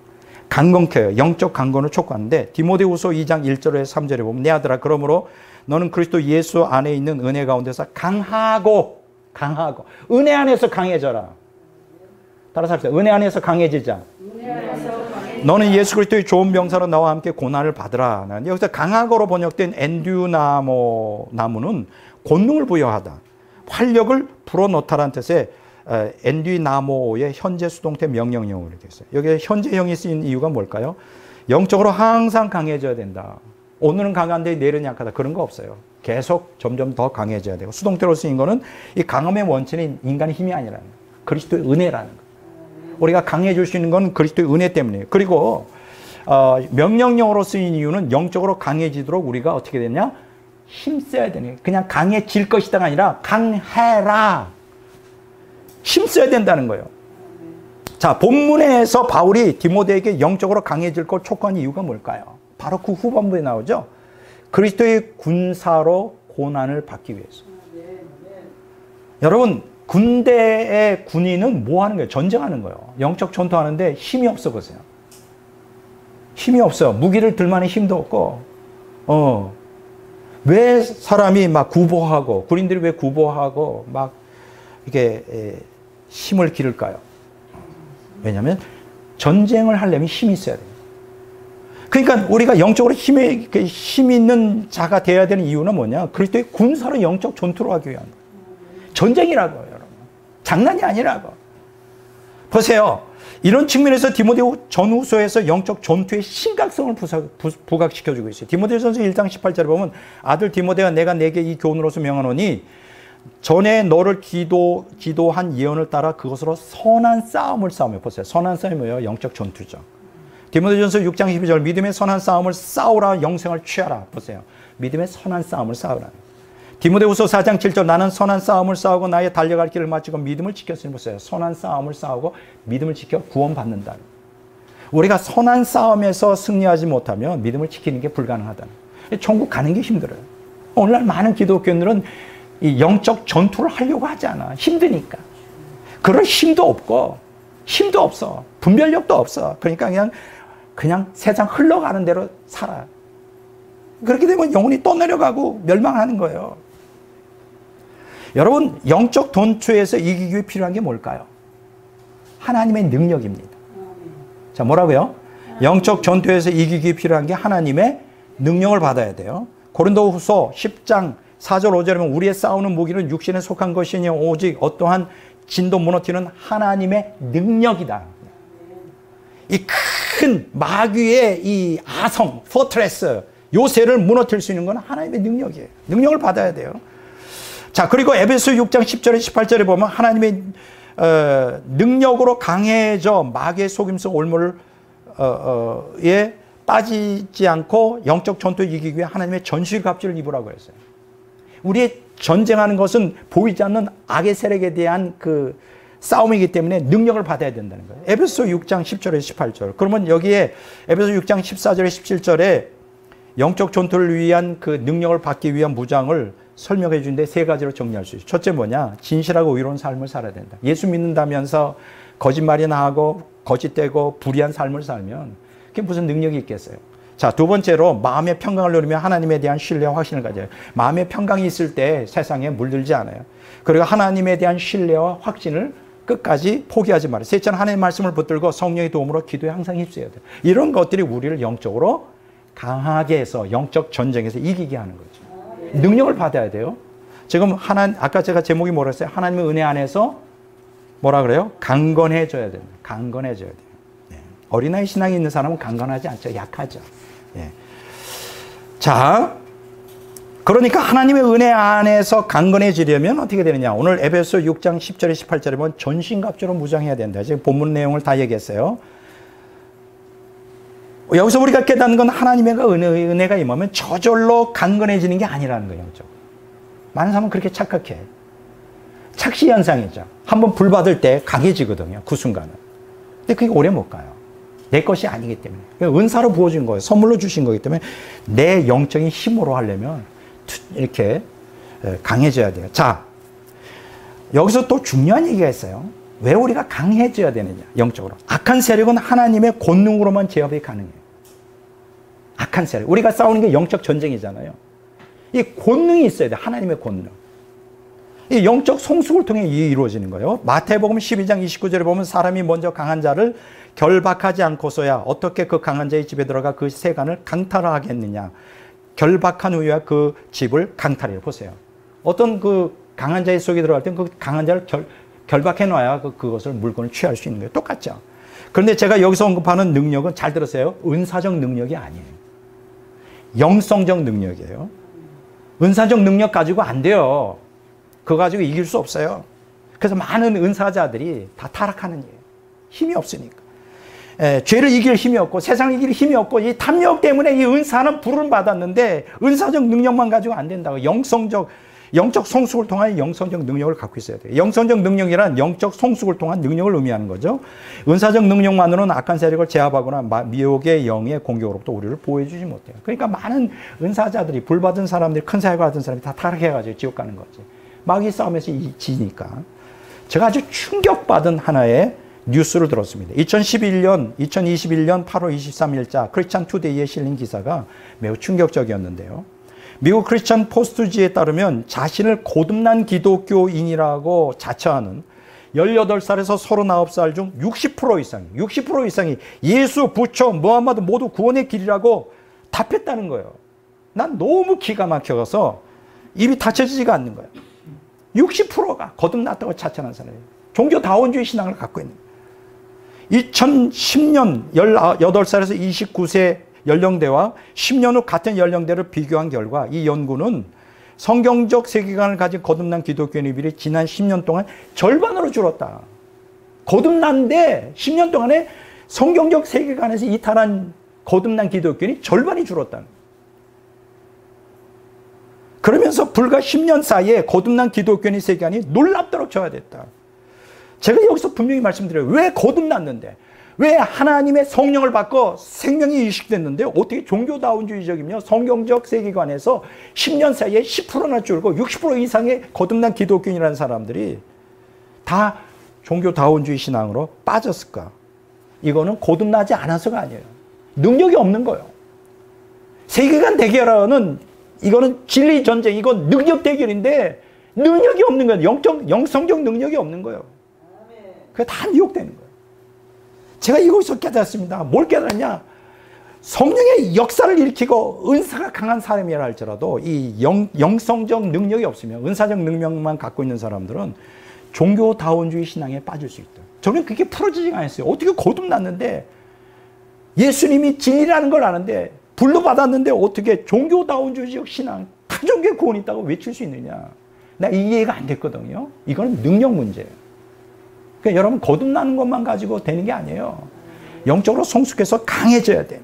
강건케 해요. 영적 강건을 촉구하는데 디모데후서 2장 1절에서 3절에 보면 내 아들아 그러므로 너는 그리스도 예수 안에 있는 은혜 가운데서 강하고 은혜 안에서 강해져라. 따라서 합시다. 은혜 안에서 강해지자. 너는 예수 그리스도의 좋은 병사로 나와 함께 고난을 받으라. 여기서 강하고로 번역된 엔듀나모 나무는 권능을 부여하다. 활력을 불어넣다라는 뜻의 엔듀나모의 현재 수동태 명령형으로 되어 있어요. 여기에 현재형이 쓰인 이유가 뭘까요? 영적으로 항상 강해져야 된다. 오늘은 강한데 내일은 약하다. 그런 거 없어요. 계속 점점 더 강해져야 되고, 수동태로 쓰인 거는 이 강함의 원천인 인간의 힘이 아니라는 거예요. 그리스도의 은혜라는 거예요. 우리가 강해질 수 있는 건 그리스도의 은혜 때문이에요. 그리고 명령형으로 쓰인 이유는 영적으로 강해지도록 우리가 어떻게 되냐? 힘써야 되는, 그냥 강해질 것이다가 아니라 강해라. 힘써야 된다는 거예요. 자, 본문에서 바울이 디모데에게 영적으로 강해질 걸 촉구한 이유가 뭘까요? 바로 그 후반부에 나오죠. 그리스도의 군사로 고난을 받기 위해서. 여러분, 군대의 군인은 뭐 하는 거예요? 전쟁하는 거예요. 영적 전투하는데 힘이 없어 보세요. 힘이 없어. 무기를 들 만한 힘도 없고, 왜 사람이 막 구보하고, 군인들이 왜 구보하고, 막, 이게, 힘을 기를까요? 왜냐하면 전쟁을 하려면 힘이 있어야 돼요. 그러니까 우리가 영적으로 힘 있는 자가 되어야 되는 이유는 뭐냐? 그리스도의 군사로 영적 전투를 하기 위한 거예요. 전쟁이라고요, 여러분. 장난이 아니라고. 보세요. 이런 측면에서 디모데 전후서에서 영적 전투의 심각성을 부각시켜주고 있어요. 디모데전서 1장 18절에 보면 아들 디모데가 내가 내게 이 교훈으로서 명하노니 전에 너를 기도한 예언을 따라 그것으로 선한 싸움을 싸우며, 보세요. 선한 싸움이 뭐예요? 영적 전투죠. 디모데전서 6장 12절 믿음의 선한 싸움을 싸우라 영생을 취하라. 보세요. 믿음의 선한 싸움을 싸우라. 디모데후서 4장 7절 나는 선한 싸움을 싸우고 나의 달려갈 길을 마치고 믿음을 지켰으니, 보세요. 선한 싸움을 싸우고 믿음을 지켜 구원받는다. 우리가 선한 싸움에서 승리하지 못하면 믿음을 지키는 게 불가능하다. 천국 가는 게 힘들어요. 오늘날 많은 기독교인들은 이 영적 전투를 하려고 하지 않아. 힘드니까. 그럴 힘도 없고, 힘도 없어. 분별력도 없어. 그러니까 그냥 세상 흘러가는 대로 살아. 그렇게 되면 영혼이 떠내려가고 멸망하는 거예요. 여러분, 영적 전투에서 이기기 위해 필요한 게 뭘까요? 하나님의 능력입니다. 자, 뭐라고요? 영적 전투에서 이기기 위해 필요한 게 하나님의 능력을 받아야 돼요. 고린도후서 10장 4절 5절에 보면 우리의 싸우는 무기는 육신에 속한 것이니 오직 어떠한 진도 무너뜨리는 하나님의 능력이다. 이 큰 마귀의 이 아성, 포트레스, 요새를 무너뜨릴 수 있는 건 하나님의 능력이에요. 능력을 받아야 돼요. 자, 그리고 에베소 6장 10절에 18절에 보면 하나님의 능력으로 강해져 마귀의 속임수 올무를 빠지지 않고 영적 전투에 이기기 위해 하나님의 전술갑주를 입으라고 했어요. 우리의 전쟁하는 것은 보이지 않는 악의 세력에 대한 그 싸움이기 때문에 능력을 받아야 된다는 거예요. 에베소 6장 10절에 18절. 그러면 여기에 에베소 6장 14절에 17절에 영적 전투를 위한 그 능력을 받기 위한 무장을 설명해 주는데 세 가지로 정리할 수 있어요. 첫째 뭐냐? 진실하고 의로운 삶을 살아야 된다. 예수 믿는다면서 거짓말이나 하고 거짓되고 불의한 삶을 살면 그게 무슨 능력이 있겠어요? 자, 두 번째로 마음의 평강을 누리며 하나님에 대한 신뢰와 확신을 가져요. 마음의 평강이 있을 때 세상에 물들지 않아요. 그리고 하나님에 대한 신뢰와 확신을 끝까지 포기하지 말아요. 셋째는 하나님의 말씀을 붙들고 성령의 도움으로 기도에 항상 힘써야 돼요. 이런 것들이 우리를 영적으로 강하게 해서 영적 전쟁에서 이기게 하는 거죠. 능력을 받아야 돼요. 지금 아까 제가 제목이 뭐라 했어요? 하나님의 은혜 안에서 뭐라 그래요? 강건해져야 됩니다. 강건해져야 돼요. 예. 어린아이 신앙이 있는 사람은 강건하지 않죠. 약하죠. 예. 자, 그러니까 하나님의 은혜 안에서 강건해지려면 어떻게 되느냐? 오늘 에베소 6장 10절에 18절에 보면 전신갑주로 무장해야 된다. 지금 본문 내용을 다 얘기했어요. 여기서 우리가 깨닫는 건 하나님의 은혜가 임하면 저절로 강건해지는 게 아니라는 거예요. 많은 사람은 그렇게 착각해. 착시 현상이죠. 한번 불 받을 때 강해지거든요. 그 순간은. 근데 그게 오래 못 가요. 내 것이 아니기 때문에. 은사로 부어준 거예요. 선물로 주신 거기 때문에 내 영적인 힘으로 하려면 이렇게 강해져야 돼요. 자, 여기서 또 중요한 얘기가 있어요. 왜 우리가 강해져야 되느냐, 영적으로. 악한 세력은 하나님의 권능으로만 제압이 가능해요. 악한 세력. 우리가 싸우는 게 영적 전쟁이잖아요. 이 권능이 있어야 돼. 하나님의 권능. 이 영적 성숙을 통해 이루어지는 거예요. 마태복음 12장 29절에 보면 사람이 먼저 강한 자를 결박하지 않고서야 어떻게 그 강한 자의 집에 들어가 그 세간을 강탈하겠느냐. 결박한 후에야 그 집을 강탈해요. 보세요. 어떤 그 강한 자의 속에 들어갈 때 그 강한 자를 결박해 놔야 그것을 물건을 취할 수 있는 거예요. 똑같죠. 그런데 제가 여기서 언급하는 능력은 잘 들으세요. 은사적 능력이 아니에요. 영성적 능력이에요. 은사적 능력 가지고 안 돼요. 그거 가지고 이길 수 없어요. 그래서 많은 은사자들이 다 타락하는 일이에요. 힘이 없으니까. 죄를 이길 힘이 없고 세상을 이길 힘이 없고 이 탐욕 때문에 이 은사는 부름을 받았는데 은사적 능력만 가지고 안 된다고. 영적 성숙을 통한 영성적 능력을 갖고 있어야 돼요. 영성적 능력이란 영적 성숙을 통한 능력을 의미하는 거죠. 은사적 능력만으로는 악한 세력을 제압하거나 미혹의 영의 공격으로부터 우리를 보호해주지 못해요. 그러니까 많은 은사자들이, 불받은 사람들이, 큰 사역을 하던 사람이 다 타락해가지고 지옥 가는 거지. 마귀 싸움에서 지니까. 제가 아주 충격받은 하나의 뉴스를 들었습니다. 2021년 8월 23일자 크리스찬 투데이에 실린 기사가 매우 충격적이었는데요. 미국 크리스찬 포스트지에 따르면 자신을 거듭난 기독교인이라고 자처하는 18살에서 39살 중 60% 이상이 예수, 부처, 무함마드 모두 구원의 길이라고 답했다는 거예요. 난 너무 기가 막혀서 입이 닫혀지지가 않는 거예요. 60%가 거듭났다고 자처하는 사람이에요. 종교다원주의 신앙을 갖고 있는 거예요. 2010년 18살에서 29세 연령대와 10년 후 같은 연령대를 비교한 결과 이 연구는 성경적 세계관을 가진 거듭난 기독교인의 비율이 지난 10년 동안 절반으로 줄었다. 거듭난데 10년 동안에 성경적 세계관에서 이탈한 거듭난 기독교인이 절반이 줄었다. 그러면서 불과 10년 사이에 거듭난 기독교인의 세계관이 놀랍도록 저하됐다. 제가 여기서 분명히 말씀드려요. 왜 거듭났는데? 왜 하나님의 성령을 받고 생명이 이식됐는데 어떻게 종교다운주의적이며 성경적 세계관에서 10년 사이에 10%나 줄고 60% 이상의 거듭난 기독교인이라는 사람들이 다 종교다운주의 신앙으로 빠졌을까? 이거는 거듭나지 않아서가 아니에요. 능력이 없는 거예요. 세계관 대결은 이거는 진리 전쟁, 이건 능력 대결인데 능력이 없는 거예요. 영성적 능력이 없는 거예요. 그게 다 미혹되는 거예요. 제가 이곳에서 깨달았습니다. 뭘 깨달았냐? 성령의 역사를 일으키고 은사가 강한 사람이라 할지라도 이 영성적 능력이 없으면, 은사적 능력만 갖고 있는 사람들은 종교다원주의 신앙에 빠질 수 있다. 저는 그게 풀어지지가 않았어요. 어떻게 거듭났는데 예수님이 진리라는 걸 아는데 불로 받았는데 어떻게 종교다원주의적 신앙, 타종교의 구원이 있다고 외칠 수 있느냐. 나 이해가 안 됐거든요. 이건 능력 문제예요. 그러니까 여러분 거듭나는 것만 가지고 되는 게 아니에요. 영적으로 성숙해서 강해져야 돼.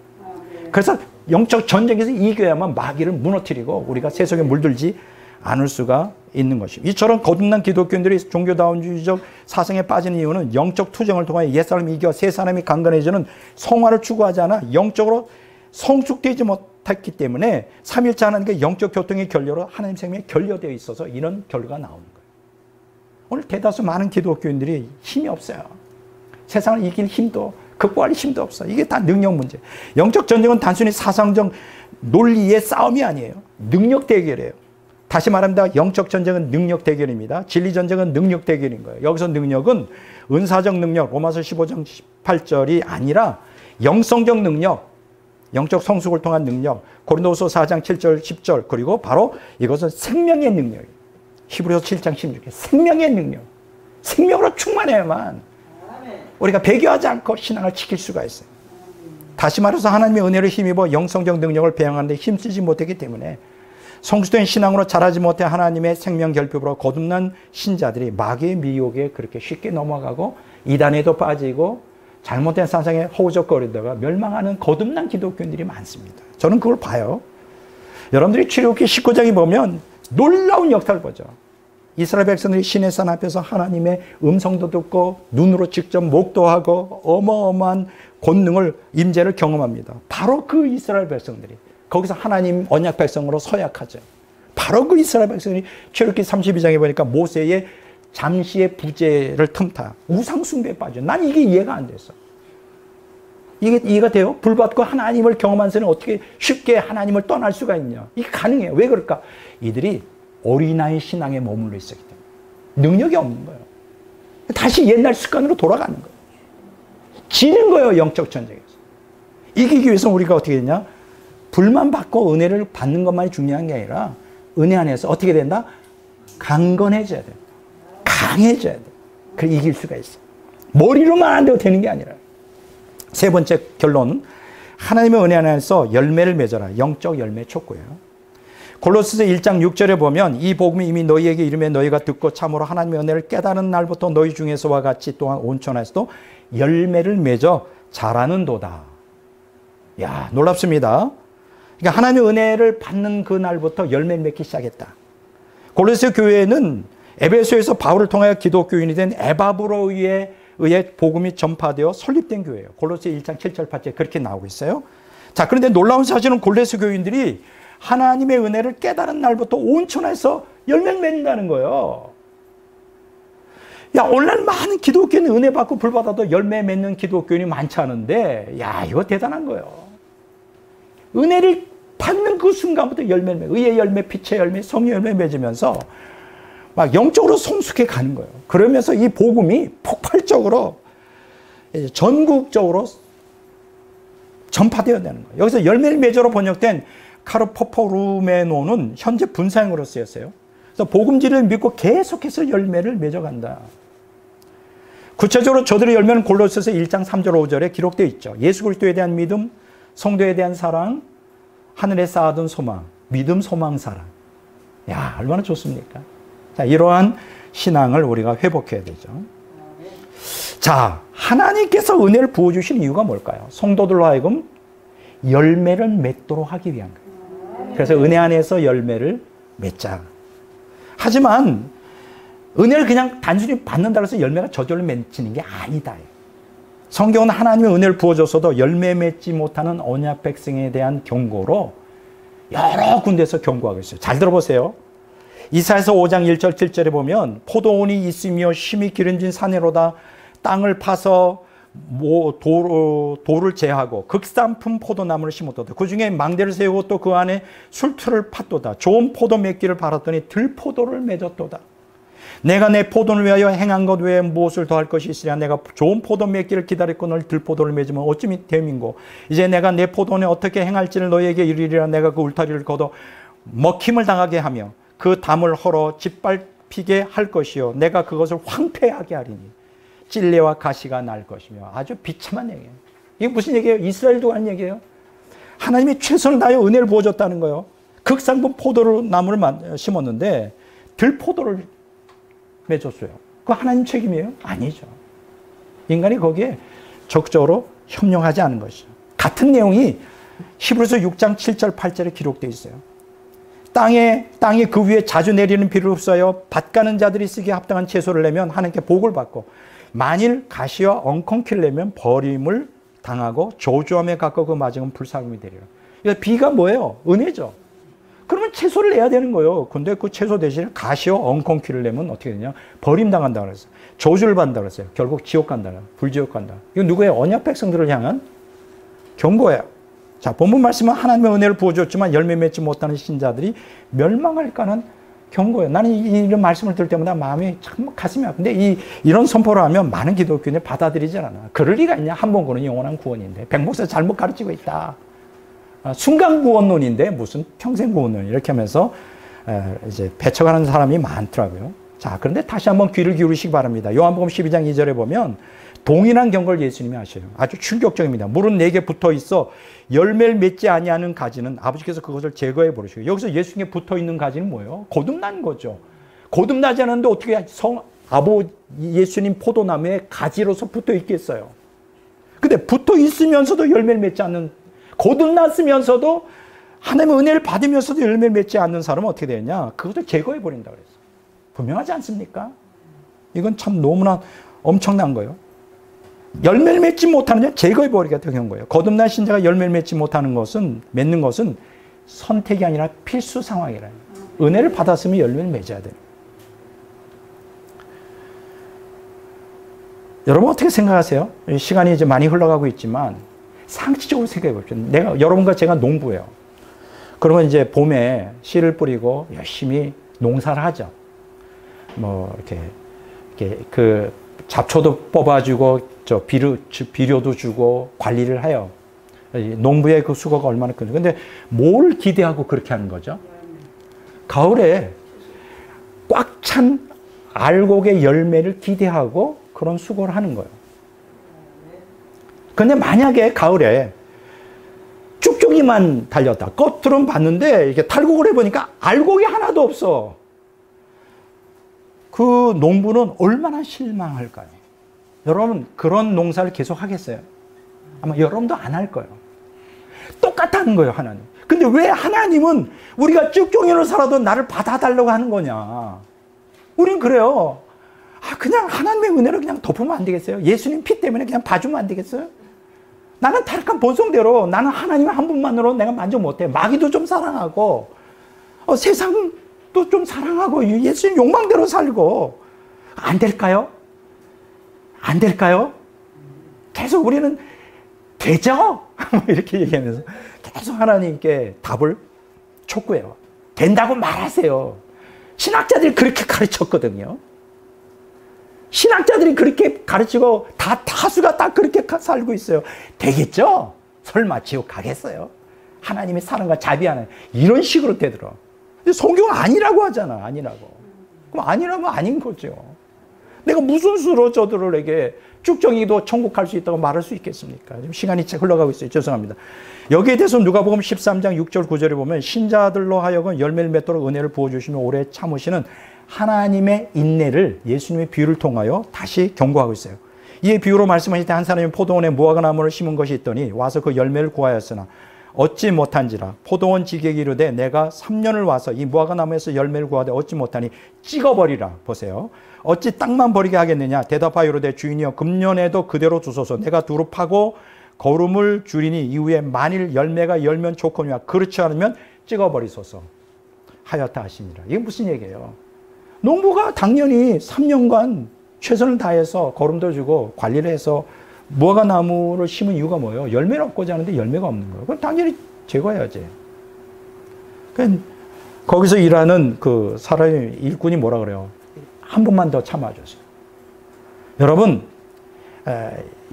그래서 영적 전쟁에서 이겨야만 마귀를 무너뜨리고 우리가 세속에 물들지 않을 수가 있는 것입니다. 이처럼 거듭난 기독교인들이 종교다운주의적 사상에 빠지는 이유는 영적 투쟁을 통해 옛사람이 이겨 새 사람이 강건해지는 성화를 추구하지 않아 영적으로 성숙되지 못했기 때문에 삼일체 하나님께 영적 교통의 결례로 하나님 생명에 결여되어 있어서 이런 결과가 나오는 거예요. 오늘 대다수 많은 기독교인들이 힘이 없어요. 세상을 이길 힘도, 극복할 힘도 없어. 이게 다 능력 문제. 영적 전쟁은 단순히 사상적 논리의 싸움이 아니에요. 능력 대결이에요. 다시 말합니다. 영적 전쟁은 능력 대결입니다. 진리 전쟁은 능력 대결인 거예요. 여기서 능력은 은사적 능력, 로마서 15장 18절이 아니라 영성적 능력, 영적 성숙을 통한 능력, 고린도후서 4장 7절 10절, 그리고 바로 이것은 생명의 능력이에요. 히브리서 7장 16절, 생명의 능력. 생명으로 충만해야만 우리가 배교하지 않고 신앙을 지킬 수가 있어요. 다시 말해서 하나님의 은혜를 힘입어 영성적 능력을 배양하는 데 힘쓰지 못했기 때문에 성숙된 신앙으로 자라지 못해 하나님의 생명 결핍으로 거듭난 신자들이 마귀의 미혹에 그렇게 쉽게 넘어가고 이단에도 빠지고 잘못된 사상에 허우적거리다가 멸망하는 거듭난 기독교인들이 많습니다. 저는 그걸 봐요. 여러분들이 출애굽기 19장에 보면 놀라운 역사를 보죠. 이스라엘 백성들이 시내산 앞에서 하나님의 음성도 듣고 눈으로 직접 목도하고 어마어마한 권능을, 임재를 경험합니다. 바로 그 이스라엘 백성들이 거기서 하나님 언약 백성으로 서약하죠. 바로 그 이스라엘 백성들이 출애굽기 32장에 보니까 모세의 잠시의 부재를 틈타 우상 숭배에 빠져. 난 이게 이해가 안 됐어. 이게 이해가 돼요? 불받고 하나님을 경험한 사람은 어떻게 쉽게 하나님을 떠날 수가 있냐. 이게 가능해요. 왜 그럴까? 이들이 어린아이 신앙에 머물러 있었기 때문에 능력이 없는 거예요. 다시 옛날 습관으로 돌아가는 거예요. 지는 거예요. 영적 전쟁에서. 이기기 위해서 우리가 어떻게 되냐? 불만 받고 은혜를 받는 것만이 중요한 게 아니라 은혜 안에서 어떻게 된다? 강건해져야 돼요. 강해져야 돼요. 그래 이길 수가 있어요. 머리로만 안 돼도 되는 게 아니라. 세 번째 결론은 하나님의 은혜 안에서 열매를 맺어라. 영적 열매 촉구예요. 골로새서 1장 6절에 보면 이 복음이 이미 너희에게 이름에 너희가 듣고 참으로 하나님의 은혜를 깨달은 날부터 너희 중에서와 같이 또한 온천에서도 열매를 맺어 자라는도다. 야, 놀랍습니다. 그러니까 하나님의 은혜를 받는 그 날부터 열매를 맺기 시작했다. 골로새 교회는 에베소에서 바울을 통하여 기독교인이 된 에바브로에 의해 복음이 전파되어 설립된 교회예요. 골로새 1장 7절 8절 그렇게 나오고 있어요. 자, 그런데 놀라운 사실은 골로새 교인들이 하나님의 은혜를 깨달은 날부터 온천에서 열매를 맺는다는 거예요. 야, 오늘날 많은 기독교인은 은혜 받고 불 받아도 열매 맺는 기독교인이 많지 않은데, 야, 이거 대단한 거예요. 은혜를 받는 그 순간부터 열매를 맺어. 의의 열매, 빛의 열매, 성의 열매 맺으면서 막 영적으로 성숙해 가는 거예요. 그러면서 이 복음이 폭발적으로 전국적으로 전파되어야 되는 거예요. 여기서 열매를 맺어로 번역된 카르포포루메노는 현재 분사형으로 쓰였어요. 그래서 복음지를 믿고 계속해서 열매를 맺어간다. 구체적으로 저들의 열매는 골로새서 1장 3절 5절에 기록되어 있죠. 예수 그리스도에 대한 믿음, 성도에 대한 사랑, 하늘에 쌓아둔 소망, 믿음, 소망, 사랑. 야, 얼마나 좋습니까? 자, 이러한 신앙을 우리가 회복해야 되죠. 자, 하나님께서 은혜를 부어주신 이유가 뭘까요? 성도들로 하여금 열매를 맺도록 하기 위한 거예요. 그래서 은혜 안에서 열매를 맺자. 하지만 은혜를 그냥 단순히 받는다고 해서 열매가 저절로 맺히는 게 아니다. 성경은 하나님의 은혜를 부어줘서도 열매 맺지 못하는 언약 백성에 대한 경고로 여러 군데서 경고하고 있어요. 잘 들어보세요. 이사야서 5장 1절 7절에 보면 포도원이 있으며 심히 기름진 산에로다 땅을 파서 돌을 제하고 극산품 포도나무를 심었도다. 그 중에 망대를 세우고 또 그 안에 술틀을 팠도다. 좋은 포도 맺기를 바랐더니 들포도를 맺었도다. 내가 내 포도를 위하여 행한 것 외에 무엇을 더할 것이 있으랴. 내가 좋은 포도 맺기를 기다렸거늘 들포도를 맺으면 어찌 됨인고. 이제 내가 내 포도원에 어떻게 행할지를 너희에게 이르리라. 내가 그 울타리를 걷어 먹힘을 당하게 하며 그 담을 헐어 짓밟히게 할 것이요. 내가 그것을 황폐하게 하리니 찔레와 가시가 날 것이며. 아주 비참한 얘기예요. 이게 무슨 얘기예요? 이스라엘도 하는 얘기예요. 하나님이 최선을 다하여 은혜를 부어줬다는 거예요. 극상분 포도나무를 심었는데 들포도를 맺었어요. 그거 하나님 책임이에요? 아니죠. 인간이 거기에 적극적으로 협력하지 않은 것이죠. 같은 내용이 히브리서 6장 7절 8절에 기록되어 있어요. 땅이 그 위에 자주 내리는 비를 흡수하여 밭 가는 자들이 쓰기에 합당한 채소를 내면 하나님께 복을 받고, 만일 가시와 엉겅퀴를 내면 버림을 당하고 저주함에 가까워 그 마지막은 불사금이 되리라. 그러니까 비가 뭐예요? 은혜죠. 그러면 채소를 내야 되는 거예요. 근데 그 채소 대신에 가시와 엉겅퀴를 내면 어떻게 되냐? 버림당한다고 그랬어요. 저주를 받는다고 그랬어요. 결국 지옥 간다. 불지옥 간다. 이건 누구예요? 언약 백성들을 향한 경고예요. 자, 본문 말씀은 하나님의 은혜를 부어줬지만 열매 맺지 못하는 신자들이 멸망할까는 경고예요. 나는 이런 말씀을 들을 때마다 마음이 참 가슴이 아픈데 이런 선포를 하면 많은 기독교인이 받아들이지 않아. 그럴 리가 있냐? 한 번 구원은 영원한 구원인데. 백목사 잘못 가르치고 있다. 순간 구원론인데 무슨 평생 구원론 이렇게 하면서 이제 배척하는 사람이 많더라고요. 자, 그런데 다시 한번 귀를 기울이시기 바랍니다. 요한복음 12장 2절에 보면 동일한 경고를 예수님이 하셔요. 아주 충격적입니다. 물은 내게 붙어 있어 열매를 맺지 아니하는 가지는 아버지께서 그것을 제거해 버리시고. 여기서 예수님께 붙어 있는 가지는 뭐예요? 거듭난 거죠. 거듭나지 않았는데 어떻게 예수님 포도나무에 가지로서 붙어 있겠어요? 근데 붙어 있으면서도 열매를 맺지 않는, 거듭났으면서도 하나님의 은혜를 받으면서도 열매를 맺지 않는 사람은 어떻게 되냐? 그것을 제거해 버린다 그랬어요. 분명하지 않습니까? 이건 참 너무나 엄청난 거예요. 열매를 맺지 못하는 자 제거해 버리게 된 거예요. 거듭난 신자가 열매를 맺는 것은 선택이 아니라 필수 상황이라는 거예요. 은혜를 받았으면 열매를 맺어야 돼요. 여러분 어떻게 생각하세요? 시간이 이제 많이 흘러가고 있지만 상식적으로 생각해 봅시다. 여러분과 제가 농부예요. 그러면 이제 봄에 씨를 뿌리고 열심히 농사를 하죠. 뭐 이렇게 그 잡초도 뽑아주고 비료도 주고 관리를 해요. 농부의 그 수고가 얼마나 큰지. 근데 뭘 기대하고 그렇게 하는 거죠? 가을에 꽉 찬 알곡의 열매를 기대하고 그런 수고를 하는 거예요. 근데 만약에 가을에 쭉쭉 깍두기만 달렸다. 겉으로는 봤는데 이렇게 탈곡을 해보니까 알곡이 하나도 없어. 그 농부는 얼마나 실망할까요? 여러분 그런 농사를 계속 하겠어요? 아마 여러분도 안 할 거예요. 똑같다는 거예요, 하나님. 근데 왜 하나님은 우리가 쭉종이로 살아도 나를 받아달라고 하는 거냐? 우린 그래요. 그냥 하나님의 은혜로 그냥 덮으면 안 되겠어요? 예수님 피 때문에 그냥 봐주면 안 되겠어요? 나는 타락한 본성대로 나는 하나님 한 분만으로 내가 만족 못해. 마귀도 좀 사랑하고 세상도 좀 사랑하고 예수님 욕망대로 살고 안 될까요? 안 될까요? 계속 우리는 되죠? 이렇게 얘기하면서 계속 하나님께 답을 촉구해요. 된다고 말하세요. 신학자들이 그렇게 가르쳤거든요. 신학자들이 그렇게 가르치고 다수가 다 그렇게 살고 있어요. 되겠죠? 설마 지옥 가겠어요? 하나님의 사랑과 자비하는 이런 식으로 되더라. 근데 성경은 아니라고 하잖아. 아니라고. 그럼 아니라면 아닌 거죠. 내가 무슨 수로 저들에게 쭉정이도 천국 갈 수 있다고 말할 수 있겠습니까? 지금 시간이 흘러가고 있어요. 죄송합니다. 여기에 대해서 누가복음 13장 6절 9절에 보면 신자들로 하여금 열매를 맺도록 은혜를 부어주시며 오래 참으시는 하나님의 인내를 예수님의 비유를 통하여 다시 경고하고 있어요. 이에 비유로 말씀하실 때 한 사람이 포도원에 무화과 나무를 심은 것이 있더니 와서 그 열매를 구하였으나 얻지 못한지라 포도원 지객이 이르되 내가 3년을 와서 이 무화과 나무에서 열매를 구하되 얻지 못하니 찍어버리라. 보세요. 어찌 땅만 버리게 하겠느냐? 대답하여 이르되 주인이여 금년에도 그대로 두소서. 내가 두루 파고 거름을 줄이니 이후에 만일 열매가 열면 좋거니와 그렇지 않으면 찍어버리소서 하였다 하시니라. 이게 무슨 얘기예요? 농부가 당연히 3년간 최선을 다해서 거름도 주고 관리를 해서 무화과 나무를 심은 이유가 뭐예요? 열매를 얻고자 하는데 열매가 없는 거예요. 그럼 당연히 제거해야지. 거기서 일하는 그 사람의 일꾼이 뭐라 그래요? 한 번만 더 참아주세요. 여러분,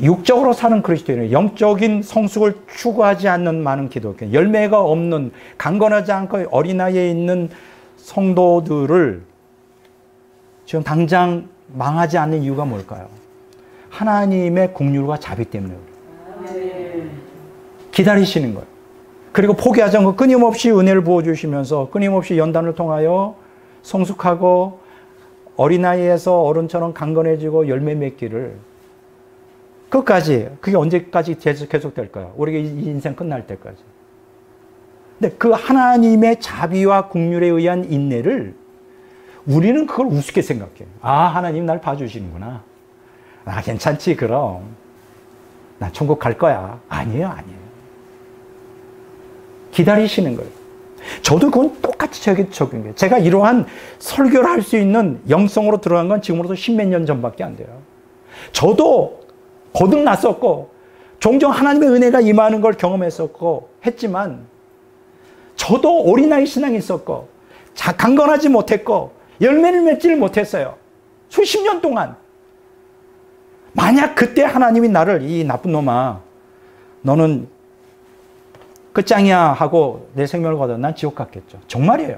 육적으로 사는 그리스도인은 영적인 성숙을 추구하지 않는 많은 기독교, 열매가 없는 강건하지 않고 어린아이에 있는 성도들을 지금 당장 망하지 않는 이유가 뭘까요? 하나님의 긍휼과 자비 때문에 그래요. 기다리시는 거예요. 그리고 포기하지 않고 끊임없이 은혜를 부어주시면서 끊임없이 연단을 통하여 성숙하고 어린아이에서 어른처럼 강건해지고 열매 맺기를 끝까지, 그게 언제까지 계속될까요? 우리가 이 인생 끝날 때까지. 근데 그 하나님의 자비와 긍휼에 의한 인내를 우리는 그걸 우습게 생각해요. 하나님 날 봐주시는구나. 괜찮지, 그럼. 나 천국 갈 거야. 아니에요. 기다리시는 거예요. 저도 그건 똑같이 적용인 거예요. 제가 이러한 설교를 할 수 있는 영성으로 들어간 건 지금으로부터 10몇 년 전밖에 안 돼요. 저도 거듭났었고 종종 하나님의 은혜가 임하는 걸 경험했었고 했지만 저도 어린아이 신앙이 있었고 강건하지 못했고 열매를 맺지를 못했어요. 수십 년 동안. 만약 그때 하나님이 나를 이 나쁜 놈아 너는 끝장이야 하고 내 생명을 거둬 난 지옥 갔겠죠. 정말이에요.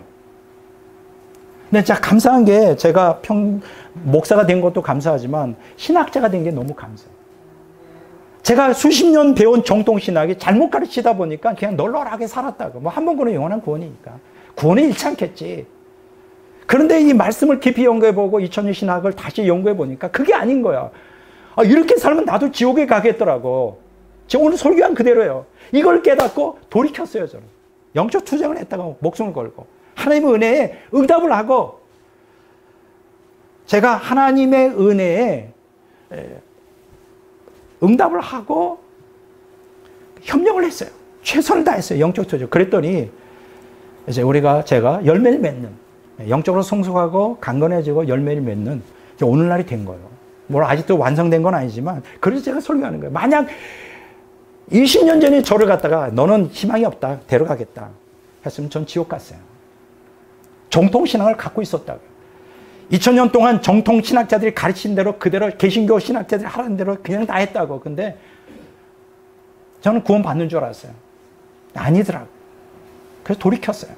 근데 진짜 감사한 게 제가 목사가 된 것도 감사하지만 신학자가 된 게 너무 감사해요. 제가 수십 년 배운 정통신학이 잘못 가르치다 보니까 그냥 널널하게 살았다고. 뭐 한 번 구원은 영원한 구원이니까. 구원은 잃지 않겠지. 그런데 이 말씀을 깊이 연구해보고 2000년 신학을 다시 연구해보니까 그게 아닌 거야. 이렇게 살면 나도 지옥에 가겠더라고. 제가 오늘 설교한 그대로예요. 이걸 깨닫고 돌이켰어요, 저는. 영적 투쟁을 했다가 목숨을 걸고. 하나님의 은혜에 응답을 하고, 제가 하나님의 은혜에 응답을 하고 협력을 했어요. 최선을 다했어요. 영적 투쟁. 그랬더니 이제 제가 열매를 맺는, 영적으로 성숙하고 강건해지고 열매를 맺는 오늘날이 된 거예요. 아직도 완성된 건 아니지만 그래서 제가 설교하는 거예요. 만약 20년 전에 저를 갖다가 너는 희망이 없다, 데려가겠다 했으면 전 지옥 갔어요. 정통신학을 갖고 있었다고요. 2000년 동안 정통신학자들이 가르친 대로 그대로 개신교 신학자들이 하라는 대로 그냥 다 했다고. 근데 저는 구원 받는 줄 알았어요. 아니더라고요. 그래서 돌이켰어요.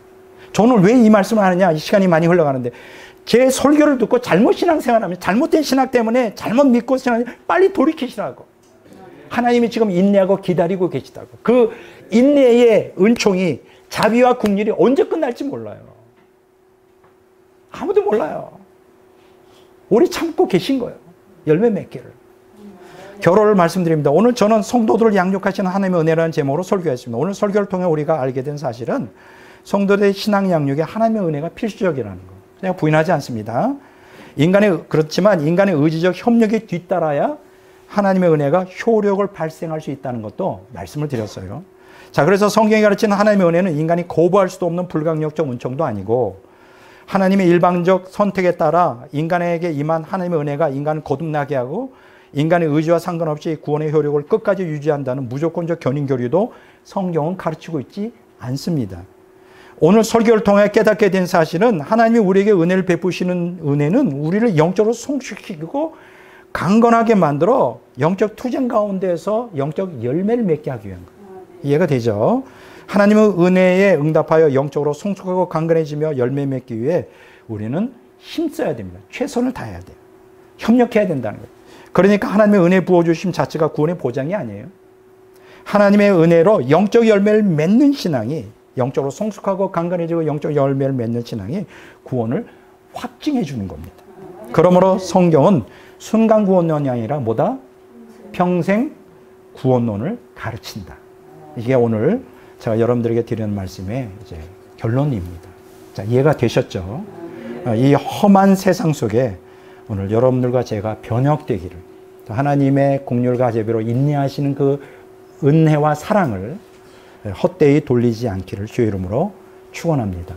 저는 왜 이 말씀을 하느냐, 이 시간이 많이 흘러가는데 제 설교를 듣고 잘못 신앙생활하면 잘못된 신학 때문에 잘못 믿고 신앙하면 빨리 돌이키시라고. 하나님이 지금 인내하고 기다리고 계시다고. 그 인내의 은총이 자비와 긍휼이 언제 끝날지 몰라요. 아무도 몰라요. 오래 참고 계신 거예요. 열매 맺기를. 결론을 말씀드립니다. 오늘 저는 성도들을 양육하시는 하나님의 은혜라는 제목으로 설교했습니다. 오늘 설교를 통해 우리가 알게 된 사실은 성도들의 신앙 양육에 하나님의 은혜가 필수적이라는 거. 제가 부인하지 않습니다. 그렇지만 인간의 의지적 협력이 뒤따라야 하나님의 은혜가 효력을 발생할 수 있다는 것도 말씀을 드렸어요. 자, 그래서 성경이 가르치는 하나님의 은혜는 인간이 거부할 수도 없는 불강력적 은총도 아니고 하나님의 일방적 선택에 따라 인간에게 임한 하나님의 은혜가 인간을 거듭나게 하고 인간의 의지와 상관없이 구원의 효력을 끝까지 유지한다는 무조건적 견인 교리도 성경은 가르치고 있지 않습니다. 오늘 설교를 통해 깨닫게 된 사실은 하나님이 우리에게 은혜를 베푸시는 은혜는 우리를 영적으로 성숙시키고 강건하게 만들어 영적 투쟁 가운데서 영적 열매를 맺게 하기 위한 거예요. 이해가 되죠? 하나님의 은혜에 응답하여 영적으로 성숙하고 강건해지며 열매 맺기 위해 우리는 힘써야 됩니다. 최선을 다해야 돼요. 협력해야 된다는 거예요. 그러니까 하나님의 은혜 부어주심 자체가 구원의 보장이 아니에요. 하나님의 은혜로 영적 열매를 맺는 신앙이 영적으로 성숙하고 강건해지고 영적 열매를 맺는 신앙이 구원을 확증해 주는 겁니다. 그러므로 성경은 순간 구원론이 아니라 뭐다? 평생 구원론을 가르친다. 이게 오늘 제가 여러분들에게 드리는 말씀의 이제 결론입니다. 자, 이해가 되셨죠? 이 험한 세상 속에 오늘 여러분들과 제가 변혁되기를, 하나님의 긍휼과 자비로 인내하시는 그 은혜와 사랑을 헛되이 돌리지 않기를 주의 이름으로 축원합니다.